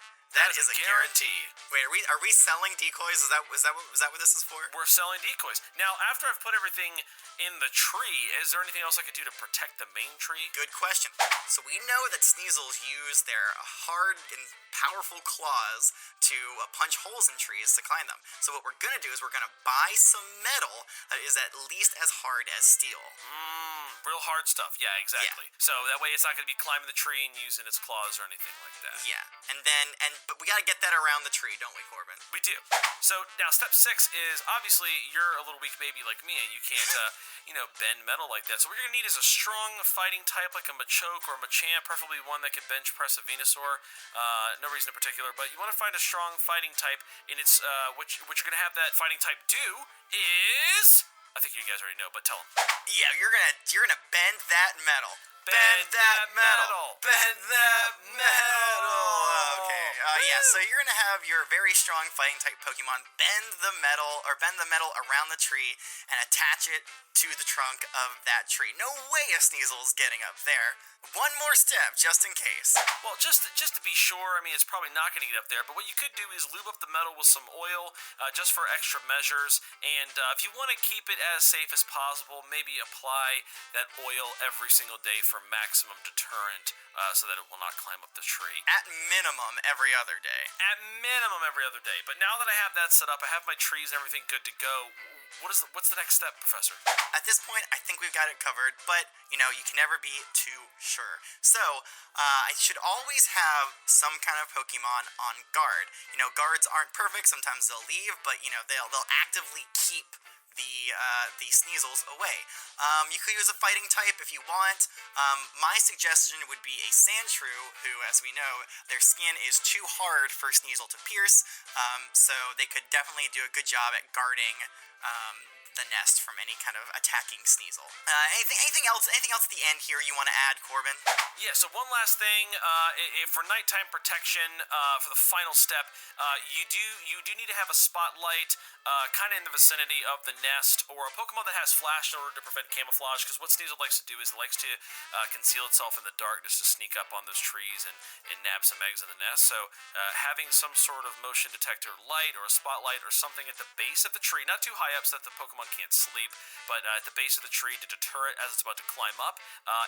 is a guarantee. Wait, are we selling decoys? Is that what this is for? We're selling decoys. Now, after I've put everything in the tree, is there anything else I could do to protect the main tree? Good question. So we know that Sneasels use their hard and powerful claws to punch holes in trees to climb them. So what we're gonna do is we're gonna buy some metal that is at least as hard as steel. Real hard stuff. Yeah, exactly. Yeah. So that way it's not going to be climbing the tree and using its claws or anything like that. Yeah, but we gotta get that around the tree, don't we, Corbin? We do. So now step 6 is obviously you're a little weak baby like me and you can't, bend metal like that. So what you're going to need is a strong fighting type like a Machoke or a Machamp, preferably one that can bench press a Venusaur. No reason in particular, but you want to find a strong fighting type, and it's what you're going to have that fighting type do is, I think you guys already know, but tell them. Yeah, you're gonna bend that metal. Bend that metal. Bend that metal. Okay. Yeah. So you're gonna have your very strong fighting type Pokemon bend the metal around the tree and attach it to the trunk of that tree. No way a Sneasel's getting up there. One more step, just in case. Well, just to be sure, I mean, it's probably not going to get up there, but what you could do is lube up the metal with some oil, just for extra measures, and if you want to keep it as safe as possible, maybe apply that oil every single day for maximum deterrent, so that it will not climb up the tree. At minimum, every other day. At minimum every other day. But now that I have that set up, I have my trees and everything good to go, what's the next step, Professor? At this point, I think we've got it covered, but, you can never be too sure. So, I should always have some kind of Pokemon on guard. Guards aren't perfect, sometimes they'll leave, but, they'll actively keep the Sneasels away. You could use a fighting type if you want. My suggestion would be a Sandshrew, who, as we know, their skin is too hard for Sneasel to pierce, so they could definitely do a good job at guarding the nest from any kind of attacking Sneasel. Anything else at the end here you want to add, Corbin? Yeah, so one last thing, for nighttime protection, for the final step, you do need to have a spotlight kind of in the vicinity of the nest, or a Pokemon that has flash in order to prevent camouflage, because what Sneasel likes to do is it likes to conceal itself in the darkness to sneak up on those trees and nab some eggs in the nest. So having some sort of motion detector light or a spotlight or something at the base of the tree, not too high up so that the Pokemon can't sleep, but at the base of the tree to deter it as it's about to climb up,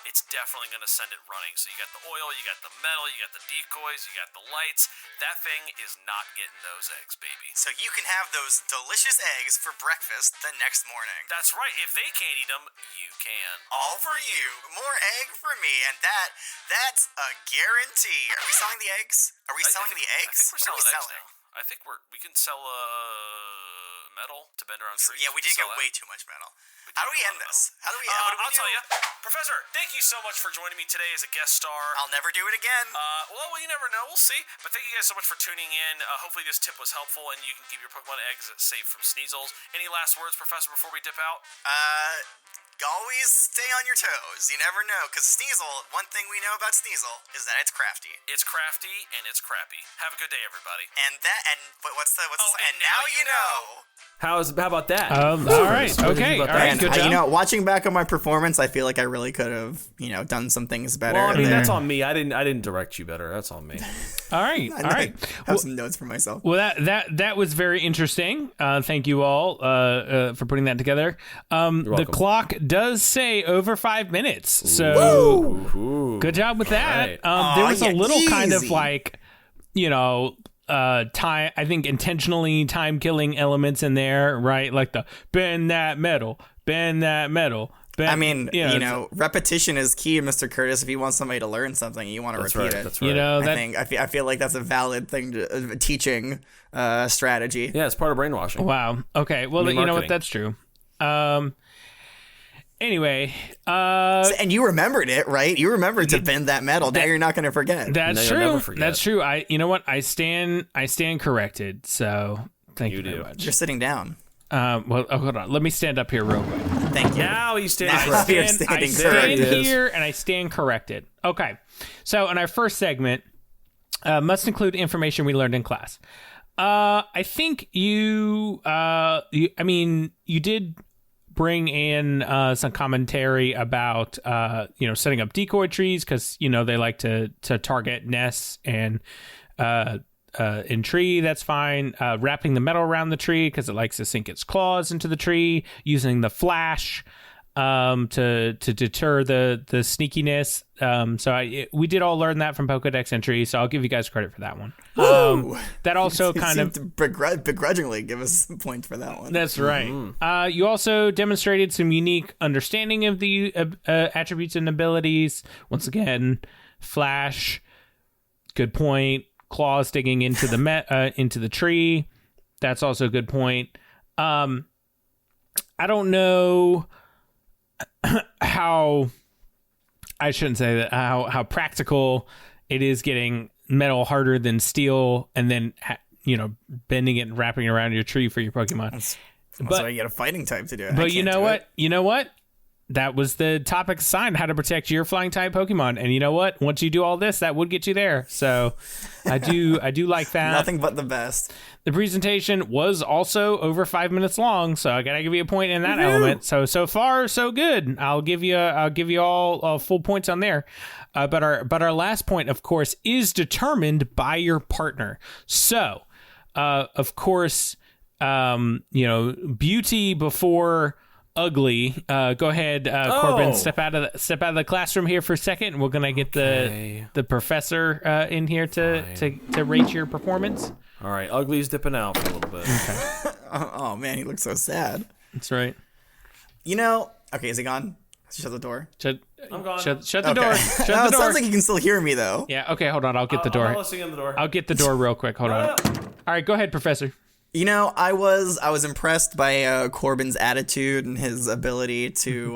it's definitely going to send it running. So you got the oil, you got the metal, you got the decoys, you got the lights. That thing is not getting those eggs, baby. So you can have those delicious eggs for breakfast the next morning. That's right. If they can't eat them, you can. All for you. More egg for me, and that's a guarantee. Are we selling the eggs? Are we selling the eggs? I think we're selling eggs now. I think we can sell metal to bend around trees. Yeah, we did get way too much metal. How do we end this? How do we? What do we I'll tell you, Professor. Thank you so much for joining me today as a guest star. I'll never do it again. Well, you never know. We'll see. But thank you guys so much for tuning in. Hopefully this tip was helpful, and you can keep your Pokemon eggs safe from Sneasels. Any last words, Professor, before we dip out? Always stay on your toes. You never know, because Sneasel, one thing we know about Sneasel is that it's crafty. It's crafty and it's crappy. Have a good day, everybody. What's the and now you know. How about that? All right. Okay. All right. Good job. Watching back on my performance, I feel like I really could have, done some things better. Well, I mean, that's on me. I didn't direct you better. That's on me. All right. All right. I have some notes for myself. Well, that was very interesting. Thank you all for putting that together. The clock does say over 5 minutes, so good job with that. Right. There was a little kind of like, time, I think intentionally time killing elements in there, right? Like the bend that metal. I mean, repetition is key, Mr. Curtis. If you want somebody to learn something, you want to repeat it. That's right. I feel like that's a valid thing to teaching strategy. Yeah, it's part of brainwashing. Wow. Okay. Well, you know what? That's true. Anyway, and you remembered it, right? You remembered to bend that metal. Now you're not going to forget. That's true. That's true. You know what? I stand corrected. So thank you very much. You're sitting down. Hold on. Let me stand up here real quick. Thank you. Now you stand. I stand here and I stand corrected. Okay. So in our first segment, must include information we learned in class. I think you did bring in some commentary about setting up decoy trees, because they like to target nests and in tree. That's fine. Wrapping the metal around the tree because it likes to sink its claws into the tree. Using the flash to deter the sneakiness. So we did all learn that from Pokedex entry, so I'll give you guys credit for that one. That also kind of begrudgingly give us a point for that one. That's right. Mm-hmm. You also demonstrated some unique understanding of the attributes and abilities. Once again, flash, good point. Claws digging into the into the tree. That's also a good point. I don't know how practical it is getting metal harder than steel and then bending it and wrapping it around your tree for your Pokemon. That's why you get a fighting type to do it. But you know what? That was the topic assigned, how to protect your flying type Pokemon. And you know what? Once you do all this, that would get you there. So I do like that. Nothing but the best. The presentation was also over 5 minutes long, so I gotta give you a point in that element. So far, so good. I'll give you all full points on there. But our last point, of course, is determined by your partner. So, of course, beauty before ugly. Go ahead, Corbin. Step out of the classroom here for a second. We're gonna get the professor in here to rate your performance. All right, ugly's dipping out for a little bit. Okay. Oh man, he looks so sad. That's right. Okay, is he gone? Shut the door. I'm gone. Shut the door. Shut the door. It sounds like you can still hear me though. Yeah. Okay. Hold on. I'll get the door. I'm listening in the door. I'll get the door real quick. Hold on. All right. Go ahead, Professor. I was impressed by Corbin's attitude and his ability to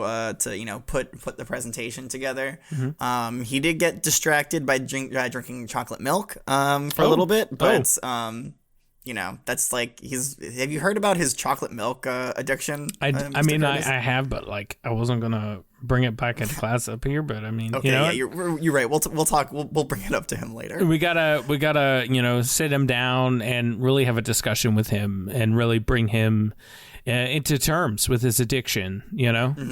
put the presentation together. Mm-hmm. He did get distracted by drinking chocolate milk for a little bit, but that's like have you heard about his chocolate milk addiction? I Mr. Curtis? I have, but like I wasn't gonna bring it back into class up here. But I mean, Okay, yeah, you're right. We'll talk. We'll bring it up to him later. we gotta sit him down and really have a discussion with him and really bring him into terms with his addiction.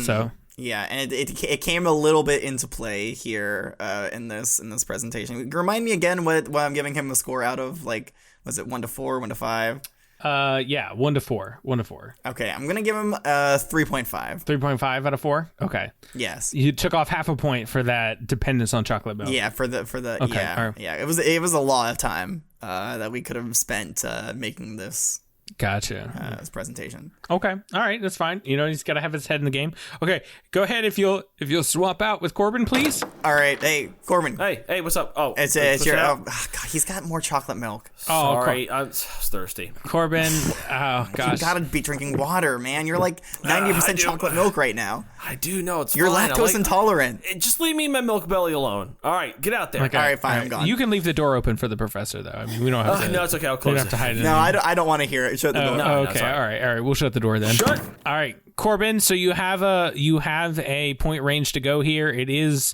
So. Yeah, and it came a little bit into play here in this presentation. Remind me again what I'm giving him a score out of. Like, was it 1 to 4, 1 to 5? Yeah, 1 to 4, 1 to 4. Okay, I'm gonna give him 3.5. 3.5 out of 4. Okay. Yes. You took off half a point for that dependence on chocolate milk. Yeah, for the Okay, yeah, all right. yeah. It was a lot of time that we could have spent making this. Gotcha. This presentation. Okay. All right. That's fine. He's got to have his head in the game. Okay. Go ahead if you'll swap out with Corbin, please. All right. Hey, Corbin. Hey, what's up? Oh, It's your. Oh, God, he's got more chocolate milk. Sorry, I was thirsty. Corbin. Oh gosh. You gotta be drinking water, man. You're like 90% chocolate milk right now. I do know it's. You're fine. lactose intolerant. Just leave me and my milk belly alone. All right, get out there. Okay. All right, fine. I'm gone. You can leave the door open for the professor, though. I mean, we don't have to. No, it's okay. I'll We close don't have it. to hide it. No, I don't want to hear it. Shut the door. No, Okay. sorry. All right. We'll shut the door then. Shut. All right, Corbin. So you have a point range to go here. It is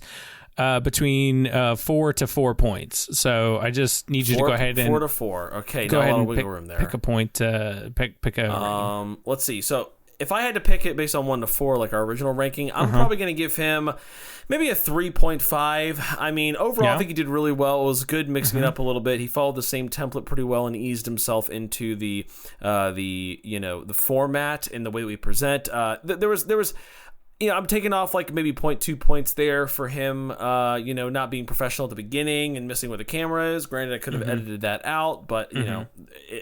between 4 to 4 points. So I just need you to go ahead and 4 to 4. Okay, go now ahead a lot of and wiggle room there. pick a point. Pick a. Let's see. So if I had to pick it based on 1 to 4, like our original ranking, I'm probably going to give him maybe a 3.5. I mean, overall, I think he did really well. It was good mixing it up a little bit. He followed the same template pretty well and eased himself into the format and the way that we present. There was. I'm taking off like maybe 0.2 points there for him, not being professional at the beginning and missing where the camera is. Granted, I could have edited that out, but,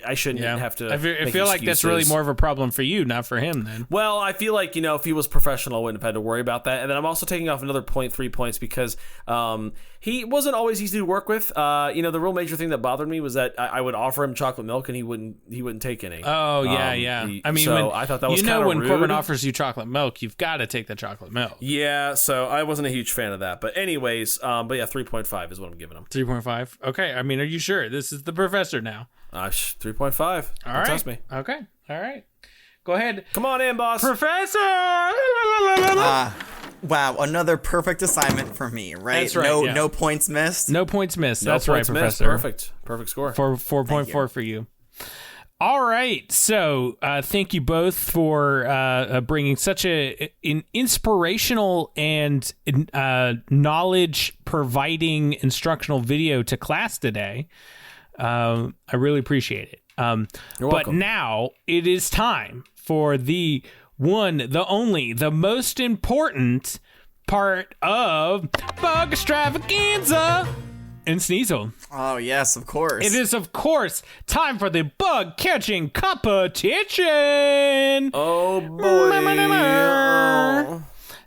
I shouldn't have to. I feel like that's really more of a problem for you, not for him then. Well, I feel like, if he was professional, I wouldn't have had to worry about that. And then I'm also taking off another 0.3 points because he wasn't always easy to work with. The real major thing that bothered me was that I would offer him chocolate milk and he wouldn't take any. Oh, yeah. I thought that was kind of when rude. Corbin offers you chocolate milk, you've got to take the chocolate milk. Yeah, so I wasn't a huge fan of that. But anyways, 3.5 is what I'm giving him. 3.5? Okay, I mean, are you sure? This is the professor now. 3.5. All right. Trust me. Okay, all right. Go ahead. Come on in, boss. Professor! Wow, another perfect assignment for me, right? That's right, No points missed. No points missed. No That's points right, missed. Professor. Perfect score. 4.4 for you. All right. So thank you both for bringing such an inspirational and knowledge-providing instructional video to class today. I really appreciate it. You're but welcome. now it is time for the one, the only, the most important part of Bug Extravaganza and Sneasel. Oh, yes, of course. It is, of course, time for the bug catching competition. Oh, boy.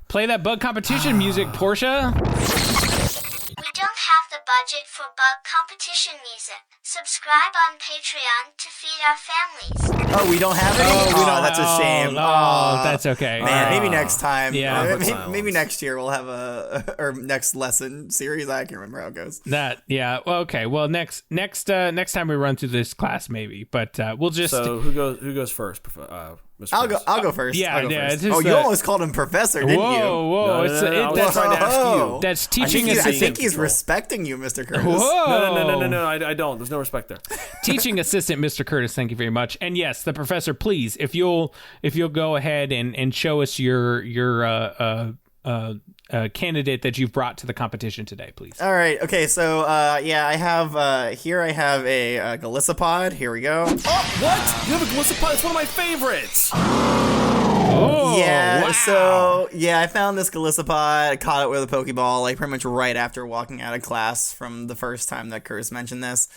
Play that bug competition music, Portia. We don't have the budget for bug competition music. Subscribe on Patreon to feed our families. Oh, we don't have any? That's a shame. Oh, that's okay. Man, All maybe right. next time. Yeah. Maybe next year we'll have or next lesson series. I can't remember how it goes. Well, okay. Well, next time we run through this class, maybe. But we'll just. So who goes first, Mr. I'll Chris? go first. Yeah, I'll go yeah, first. it's just you the- almost called him professor, didn't you? Whoa! No, I was That's trying to ask you. That's I teaching think assistant. he's respecting you, Mr. Curtis. Whoa! No, I don't. There's no respect there. Teaching assistant Mr. Curtis, thank you very much. And yes, the professor, please, if you'll go ahead and show us your candidate that you've brought to the competition today, please. All right. Okay. So I have a Galissapod. Here we go. Oh, what? You have a Galissapod? It's one of my favorites. Oh, Yeah, wow. so I found this Galissapod. I caught it with a Pokeball, like pretty much right after walking out of class from the first time that Curtis mentioned this.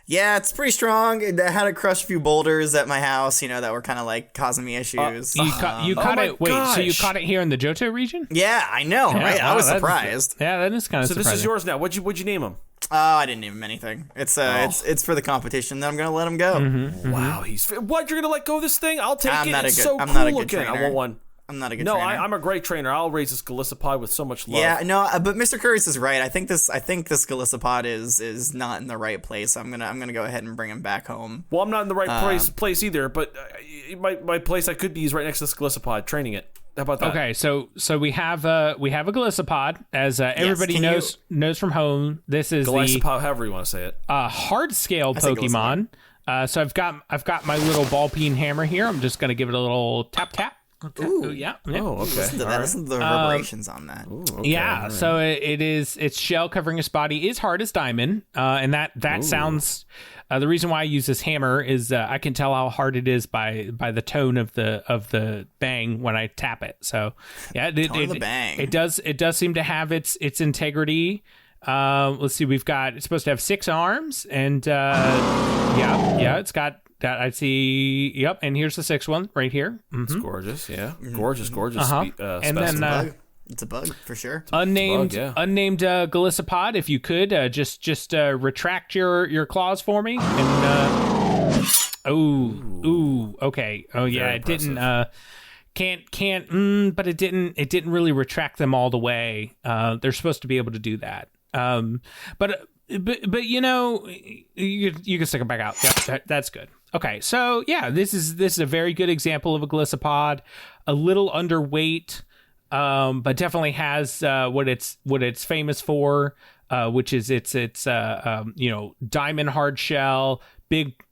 It's pretty strong. I had to crush a few boulders at my house, that were kind of like causing me issues. You caught my it. Wait, so you gosh. caught it here in the Johto region? Yeah, I know, right? wow, I was that's- surprised. Yeah, that is kind of So surprising. this is yours now. What'd you name him? Oh, I didn't name him anything. It's for the competition. Then I'm gonna let him go. Wow, what? You're gonna let go of this thing? I'll take I'm it. not a It's good- so I'm cool not a good looking. I trainer. want one. I'm not a good No, trainer. I'm a great trainer. I'll raise this Golisopod with so much love. Yeah, no, but Mr. Curious is right. I think this Golisopod is not in the right place. I'm gonna go ahead and bring him back home. Well, I'm not in the right place either, but my place I could be is right next to this Golisopod, training it. How about that? Okay, so we have a Golisopod, as everybody knows from home. This is Golisopod, however you want to say it. Hard scale Pokemon. So I've got my little ball peen hammer here. I'm just gonna give it a little tap tap. Ooh. Yeah. Oh, okay. Listen to that. Listen to the reverberations on that. Ooh, okay, Yeah, right. so its shell covering its body is hard as diamond, and that sounds. The reason why I use this hammer is I can tell how hard it is by the tone of the bang when I tap it. So yeah, Tone of the bang. It does seem to have its integrity. Let's see, it's supposed to have 6 arms, and yeah, it's got that. I see. Yep, and here's the 6th one right here. It's gorgeous. Yeah, gorgeous. And then It's a bug for sure. unnamed yeah. Golisopod, if you could just retract your claws for me. And okay. Oh yeah, Very it didn't. Can't. But it didn't really retract them all the way. They're supposed to be able to do that. But you know, you can stick them back out. Yeah, that's good. Okay, so yeah, this is a very good example of a Golisopod. A little underweight. But definitely has what it's famous for, which is its diamond hard shell, big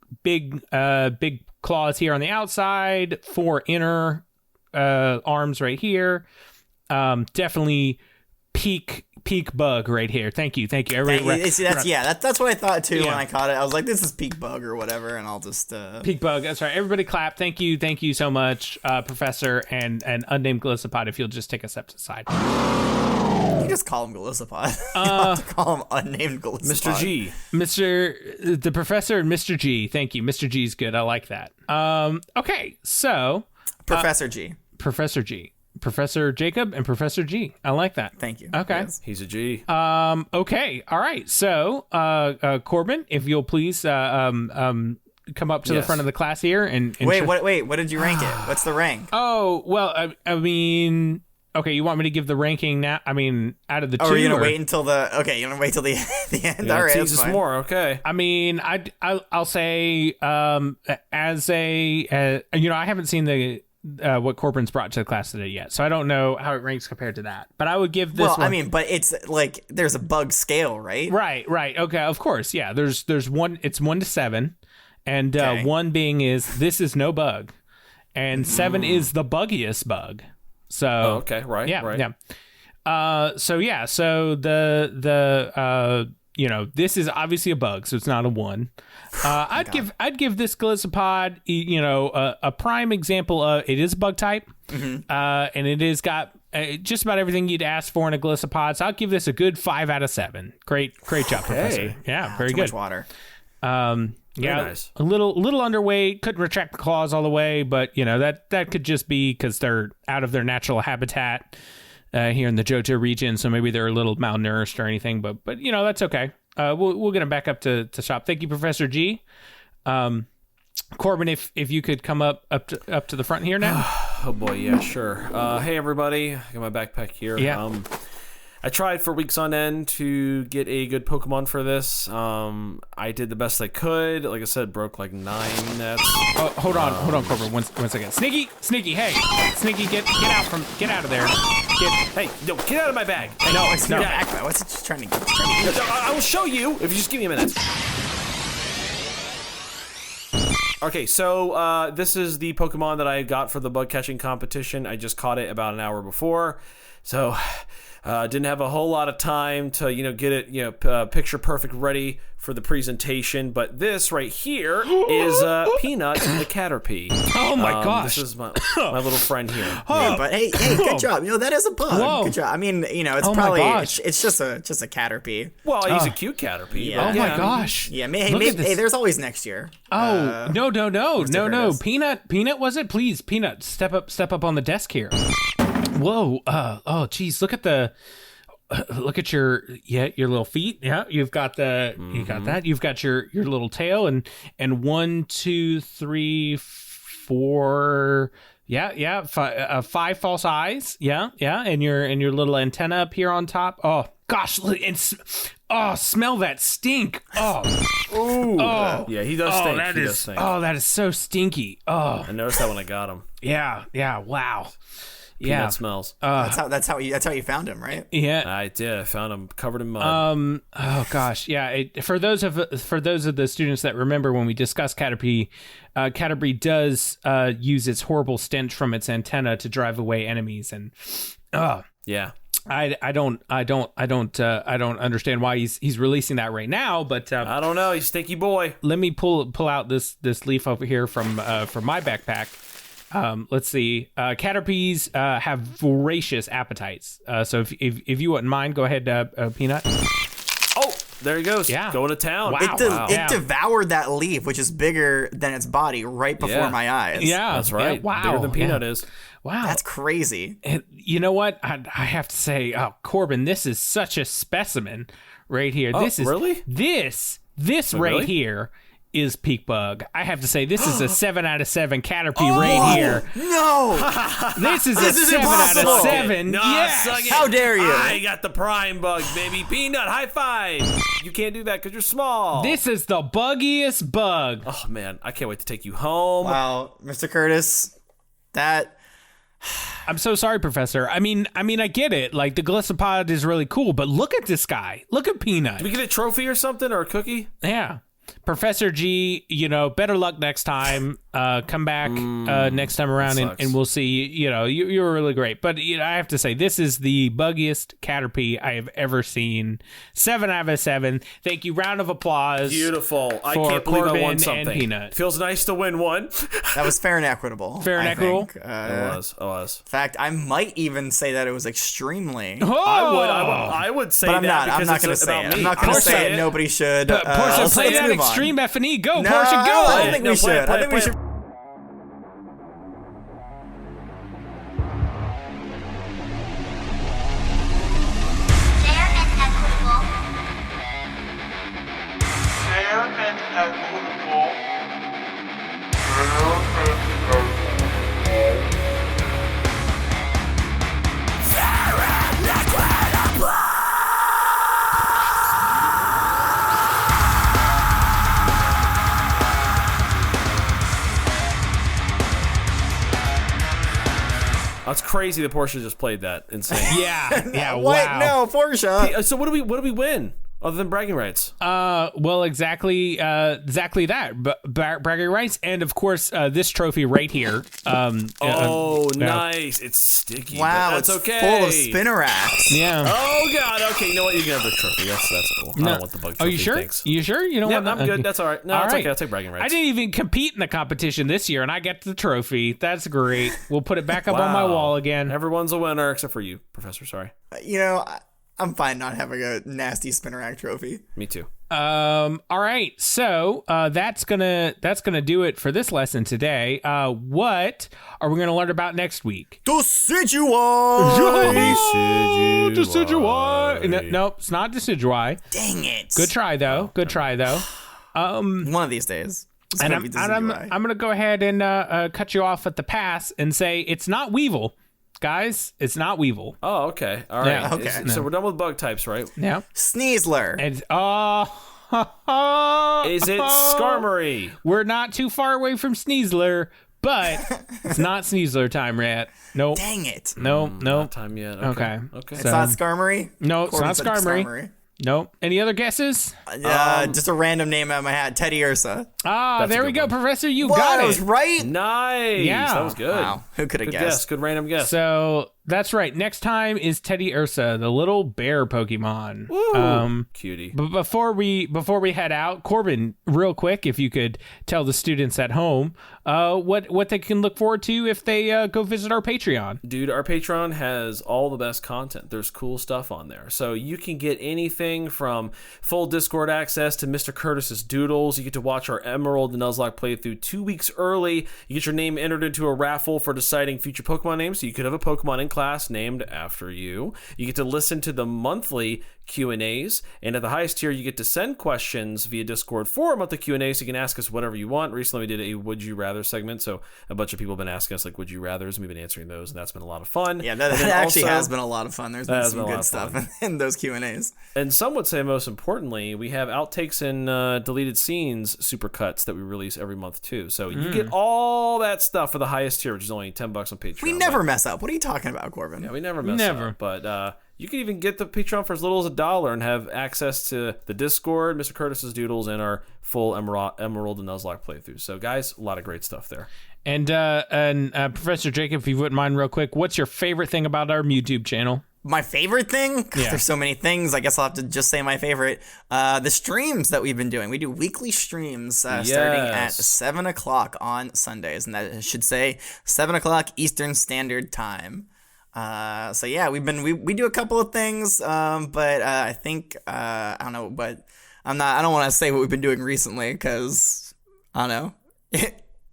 claws here on the outside, 4 inner arms right here. Definitely peak bug right here. Thank you. That's what I thought too when I caught it. I was like, this is peak bug or whatever, and I'll just peak bug. That's right. Everybody clap. Thank you so much, Professor and unnamed Golisopod. If you'll just take a step to the side. You just call him Golisopod. You don't have to call him unnamed Golisopod. Mr. G. The Professor and Mr. G. Thank you. Mr. G is good. I like that. Okay, so Professor G. Professor G. Professor Jacob and Professor G. I like that. Thank you. Okay. Yes. He's a G. Okay. All right. So, Corbin, if you'll please come up to the front of the class here and wait. What did you rank it? What's the rank? Oh well, I mean, okay. You want me to give the ranking now? I mean, out of the two. Are you gonna wait until the? Okay, you're gonna wait till the end. Yeah, All right, tease that's us fine. more. Okay. I mean, I'll say as a I haven't seen the. What Corbin's brought to the class today yet, so I don't know how it ranks compared to that. But I would give this. Well, I mean, but it's like there's a bug scale, right? Right. Okay, of course, yeah. There's one. It's 1 to 7, and 1 being this is no bug, and 7 is the buggiest bug. So okay, right. Yeah. So the this is obviously a bug, so it's not a 1. I'd give this Golisopod, a prime example of it is a bug type, and it has got just about everything you'd ask for in a Golisopod. So I'll give this a good 5 out of 7. Great job, Professor. Yeah, very too good. Much water. Nice. A little underweight. Couldn't retract the claws all the way, but that could just be because they're out of their natural habitat. Here in the Johto region, so maybe they're a little malnourished or anything, but that's okay. We'll get them back up to shop. Thank you, Professor G. Corbin, if you could come up to the front here now. Oh boy, yeah, sure. Hey everybody, I got my backpack here. Yeah. I tried for weeks on end to get a good Pokemon for this. I did the best I could. Like I said, broke like 9 nets. Oh, hold on, Corbin. One second. Sneaky, hey, Sneaky, get out of there. Hey, no, get out of my bag. Hey, No. Backpack. What's it just trying to get? I will show you if you just give me a minute. Okay, so this is the Pokemon that I got for the bug catching competition. I just caught it about an hour before, so didn't have a whole lot of time to get it picture perfect ready for the presentation. But this right here is Peanut the Caterpie. Oh my gosh! This is my little friend here. Yeah, but hey, good job. That is a bug. Whoa. Good job. I mean, it's Oh my probably gosh. it's just a Caterpie. Well, he's a cute Caterpie. Yeah. Oh my gosh! Yeah, Look at this. hey, there's always next year. Oh no! Curtis. Peanut was it? Please, Peanut, step up on the desk here. Whoa! Oh, geez, look at your little feet. Yeah, you've got you got that. You've got your little tail and 1, 2, 3, 4. Yeah. 5 false eyes. Yeah. And your little antenna up here on top. Oh gosh, look, and smell that stink. Oh. Ooh. Oh. Yeah, he does stink. He does stink. Oh, that is so stinky. Oh. I noticed that when I got him. Yeah. Wow. Peanut smells. That's how you found him, right? Yeah. I did. I found him covered in mud. Oh gosh. Yeah. For those of the students that remember when we discussed Caterpie, Caterpie does use its horrible stench from its antenna to drive away enemies, and Yeah. I don't understand why he's releasing that right now, but I don't know. He's a stinky boy. let me pull out this leaf over here from my backpack. Let's see. Caterpies have voracious appetites. So if you wouldn't mind, go ahead, Peanut. Oh, there he goes. Yeah. Going to town. Wow. It devoured that leaf, which is bigger than its body, right before my eyes. Yeah, That's right. Yeah, wow. Bigger than Peanut is. Wow. That's crazy. And you know what? I have to say, Corbin, this is such a specimen right here. Oh, This is really? This right really? here is peak bug. I have to say, this is a 7 out of 7 Caterpie right here. No! This is This a is 7 out impossible. of 7. No, Yes. suck it. How dare you? I got the prime bug, baby. Peanut, high five. You can't do that because you're small. This is the buggiest bug. Oh, man. I can't wait to take you home. Wow, Mr. Curtis, that... I'm so sorry, Professor. I mean, I get it. Like, the Glissopod is really cool, but look at this guy. Look at Peanut. Did we get a trophy or something or a cookie? Yeah. Professor G, better luck next time. Come back next time around and we'll see. You were really great. But I have to say, this is the buggiest Caterpie I have ever seen. 7 out of 7. Thank you. Round of applause. Beautiful. I for can't believe I Corbin won and something. Peanut. Feels nice to win one. That was fair and equitable. Fair and I equitable? think. It was. In fact, I might even say that it was extremely. Oh! I would say But I'm that not. I'm not going to say it. Me. I'm not going to say it. Nobody should. Portia, let's play that move on. extreme F&E. Go, No, Portia, go. I don't think No, we play it, should. play I it, think we play should. it. Fair and equitable. Fair and equitable. That's crazy that Portia just played that. Insane. Yeah, What? wow. No, Portia. So what do we win other than bragging rights? Well, exactly that. Bragging rights, and of course, this trophy right here. Nice. It's sticky. Wow, but that's it's okay. full of spinneracts. Yeah. Oh God. Okay. You know what? You can have the trophy. That's cool. I don't want the bug trophy. Are you sure? Thanks. You sure? You don't Yeah, want I'm good. That's all right. No, All it's right. okay. I'll take bragging rights. I didn't even compete in the competition this year, and I got the trophy. That's great. We'll put it back up on my Wow. wall again. Everyone's a winner except for you, Professor. Sorry. I'm fine not having a nasty spinnerack trophy. Me too. All right. So that's gonna do it for this lesson today. What are we gonna learn about next week? Decidui. Decidui. Nope, it's not decidui. Dang it. Good try though. One of these days. It's And gonna be I'm decidui. gonna go ahead and cut you off at the pass and say it's not Weevil, guys. It's not Weevil. Oh, okay. All right. Yeah, okay. So we're done with bug types, right? Yeah. Sneasler. And Is it Skarmory? We're not too far away from Sneasler, but it's not Sneasler time yet. Nope. Dang it. Nope. Not time yet. Okay. It's not Skarmory? No, it's Corbin not said Skarmory. Nope. Any other guesses? Just a random name out of my hat. Teddy Ursa. That's There a we good go, one. Professor. You What? got I it. was right? Nice. Yeah. That was good. Wow. Who could have Good guessed? guess. Good random guess. So that's right. Next time is Teddy Ursa, the little bear Pokemon. Woo. Cutie. But before we head out, Corbin, real quick, if you could tell the students at home what they can look forward to if they go visit our Patreon. Dude, our Patreon has all the best content. There's cool stuff on there. So you can get anything from full Discord access to Mr. Curtis's doodles. You get to watch our Emerald and Nuzlocke playthrough 2 weeks early. You get your name entered into a raffle for deciding future Pokemon names. So you could have a Pokemon in class named after you. You get to listen to the monthly Q&As, and at the highest tier you get to send questions via Discord for a monthly Q&A, so you can ask us whatever you want. Recently we did a Would You Rather segment, so a bunch of people have been asking us like Would You Rathers, and we've been answering those, and that's been a lot of fun. Yeah, that actually has been a lot of fun. There's been some good stuff in those Q&As. And some would say most importantly, we have outtakes and deleted scenes supercuts that we release every month too, so you get all that stuff for the highest tier, which is only $10 on Patreon. We never mess up. What are you talking about, Corbin? Yeah, we never mess up, but you can even get the Patreon for as little as $1 and have access to the Discord, Mr. Curtis's doodles, and our full Emerald and Nuzlocke playthrough. So, guys, a lot of great stuff there. And Professor Jacob, if you wouldn't mind real quick, what's your favorite thing about our YouTube channel? My favorite thing? God, there's so many things. I guess I'll have to just say my favorite. The streams that we've been doing. We do weekly streams starting at 7 o'clock on Sundays. And that should say 7 o'clock Eastern Standard Time. So yeah, we do a couple of things, but I think I don't know, but I don't want to say what we've been doing recently because I don't know,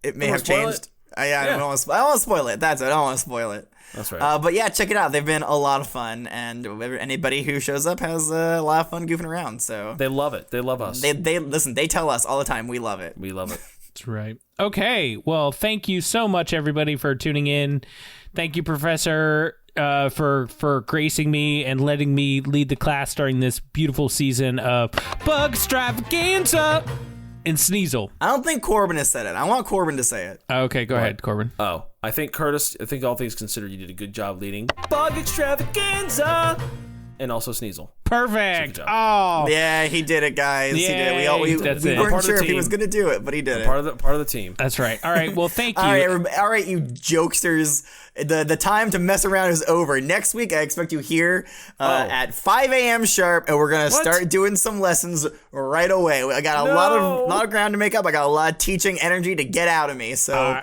it may have changed. I don't want to spoil it. That's it. I don't want to spoil it. That's right. But yeah, check it out. They've been a lot of fun, and anybody who shows up has a lot of fun goofing around. So they love it. They love us. They listen. They tell us all the time. We love it. We love it. That's right. Okay. Well, thank you so much, everybody, for tuning in. Thank you, Professor, for gracing me and letting me lead the class during this beautiful season of Bug Extravaganza and Sneasel. I don't think Corbin has said it. I want Corbin to say it. Okay, go ahead, Corbin. Oh, I think Curtis, all things considered, you did a good job leading Bug Extravaganza and also Sneasel. Perfect. Oh. Yeah, he did it, guys. Yay, he did it. We weren't sure if he was going to do it, but he did it. Part of the team. That's right. All right. Well, thank you. All right, you jokesters. The time to mess around is over. Next week, I expect you here at 5 a.m. sharp, and we're gonna start doing some lessons right away. I got a lot of ground to make up. I got a lot of teaching energy to get out of me. So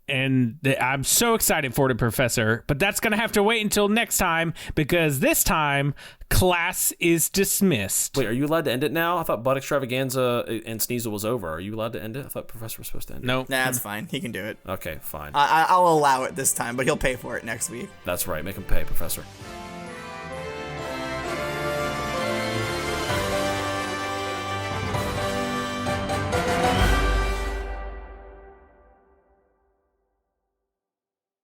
and I'm so excited for it, Professor. But that's gonna have to wait until next time because this time class is dismissed. Wait, are you allowed to end it now? I thought Bug Extravaganza and Sneasel was over. Are you allowed to end it? I thought Professor was supposed to end it. No, nah, that's fine. He can do it. Okay, fine. I'll allow it this time, but he'll pay for it next week. That's right. Make him pay, Professor.